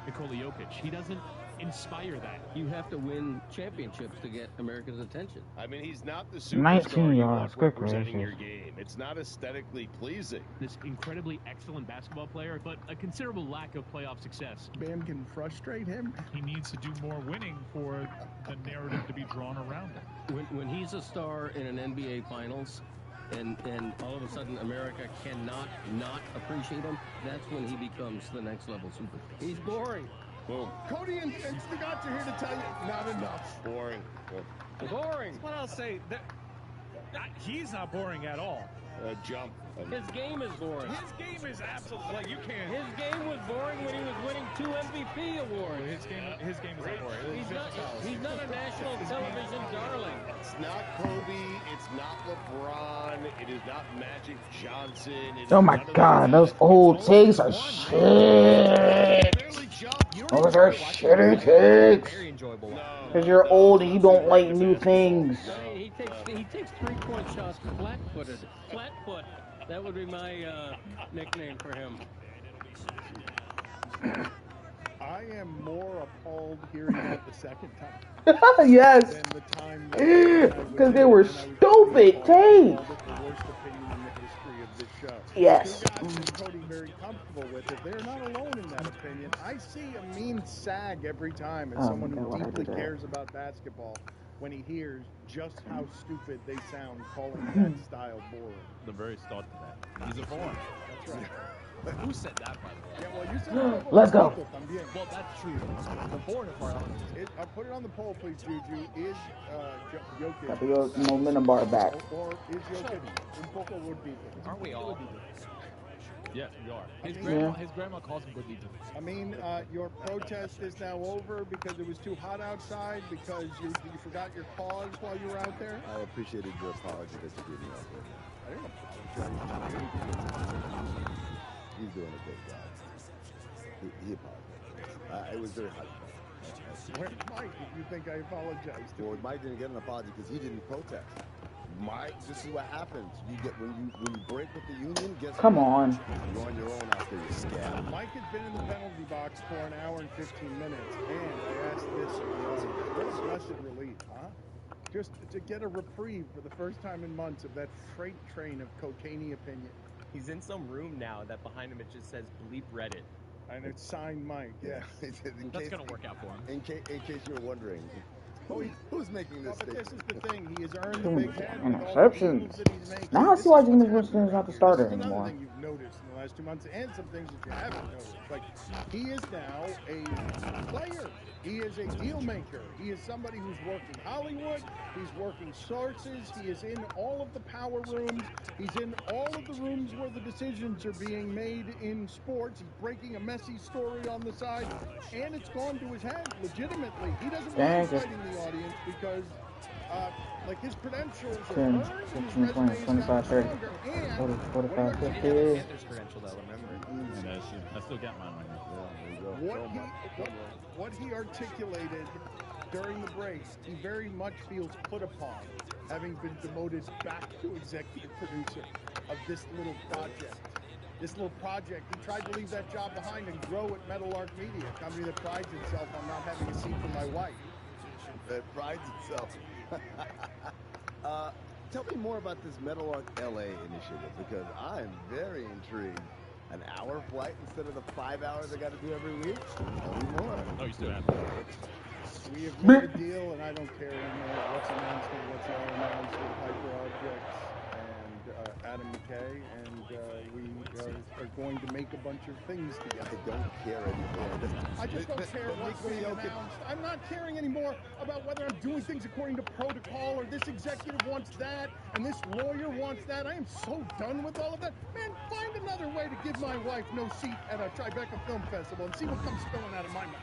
Nikola Jokic. He doesn't inspire that. You have to win championships to get America's attention. I mean, he's not the 19 superstar you yards, want good representing your gracious. game. It's not aesthetically pleasing. This incredibly excellent basketball player, but a considerable lack of playoff success. Bam can frustrate him. He needs to do more winning for the narrative to be drawn around him. When he's a star in an NBA Finals, and all of a sudden America cannot not appreciate him, that's when he becomes the next level super. He's boring. Boom. Cody and Stugatz are here to tell you, not enough. Boring. Boring. What I'll say, he's not boring at all. Jump. His game is boring. His game is absolutely, like, you can't. His game was boring when he was winning 2 MVP awards. His game is not boring. He's not a national television darling. It's not Kobe. It's not LeBron. It is not Magic Johnson. Oh my God, those old takes are shit. Those are shitty takes. Very enjoyable. Because you're old and you don't like new things. He takes 3-point shots flat-footed. Flat-foot. That would be my nickname for him. I am more appalled hearing it the second time. Yes. Than the time Because they were stupid takes. the worst opinion in the history of this show. Yes. Stugatz and Cody very comfortable with it. They're not alone in that opinion. I see a mean sag every time as Oh, someone God, who why did I deeply do that? cares about basketball. when he hears just how stupid they sound calling that style boring. The very start to that. He's a foreigner. That's right. Who said that, by the way? Yeah, well, you said it. Let's go. Well, that's true. The foreigner part, I'll put it on the poll, please, Juju. Is Jokic... Got the momentum bar back. Or is Jokic un poco gordito? Aren't we all? Yes, we are. His grandma calls him gordito. I mean, your protest is now over because it was too hot outside, because you forgot your cause while you were out there? I appreciated your apology that you gave me out there. I didn't apologize. He's doing a great job. He apologized. It was very hot. Where's Mike if you think I apologized? Well, Mike didn't get an apology because he didn't protest. Mike, this is what happens. You get when you break with the union. Guess Come what? on. You're on your own after you scab. Mike has been in the penalty box for an hour and 15 minutes, and I asked this: what a blessed relief, huh? Just to get a reprieve for the first time in months of that freight train of cocaine opinion. He's in some room now that behind him it just says bleep Reddit. And it's signed Mike. Yeah. That's going to work out for him. In case you're wondering, who's making this But statement? this is the thing. He has earned Too the many big head. interceptions. Now I see why Jameis Winston's not the starter This is another anymore. thing you've noticed in the last 2 months, and some things that you haven't noticed. Like, he is now a player. He is a deal maker. He is somebody who's working Hollywood. He's working sources. He is in all of the power rooms. He's in all of the rooms where the decisions are being made in sports. He's breaking a messy story on the side, and it's gone to his head legitimately. He doesn't mind fighting the audience because like his credentials are 10, earned, 15, 20, 25, 30, 40, 45, 50. Panthers credential though, remember. And I still got mine right now. What he articulated during the break, he very much feels put upon, having been demoted back to executive producer of this little project. This little project, he tried to leave that job behind and grow at Meadowlark Media, a company that prides itself on not having a seat for my wife. That prides itself. Tell me more about this Meadowlark LA initiative, because I'm very intrigued. An hour flight instead of the 5 hours I got to do every week? Tell me more. Oh, you still have We have made a deal, and I don't care anymore what's announced and what's not announced with Hyper Objects and Adam McKay, and we are going to make a bunch of things together. I don't care anymore. I just don't care what's being announced. I'm not caring anymore about whether I'm doing things according to protocol or this executive wants that and this lawyer wants that. I am so done with all of that. Man, find another way to give my wife no seat at a Tribeca Film Festival and see what comes spilling out of my mouth.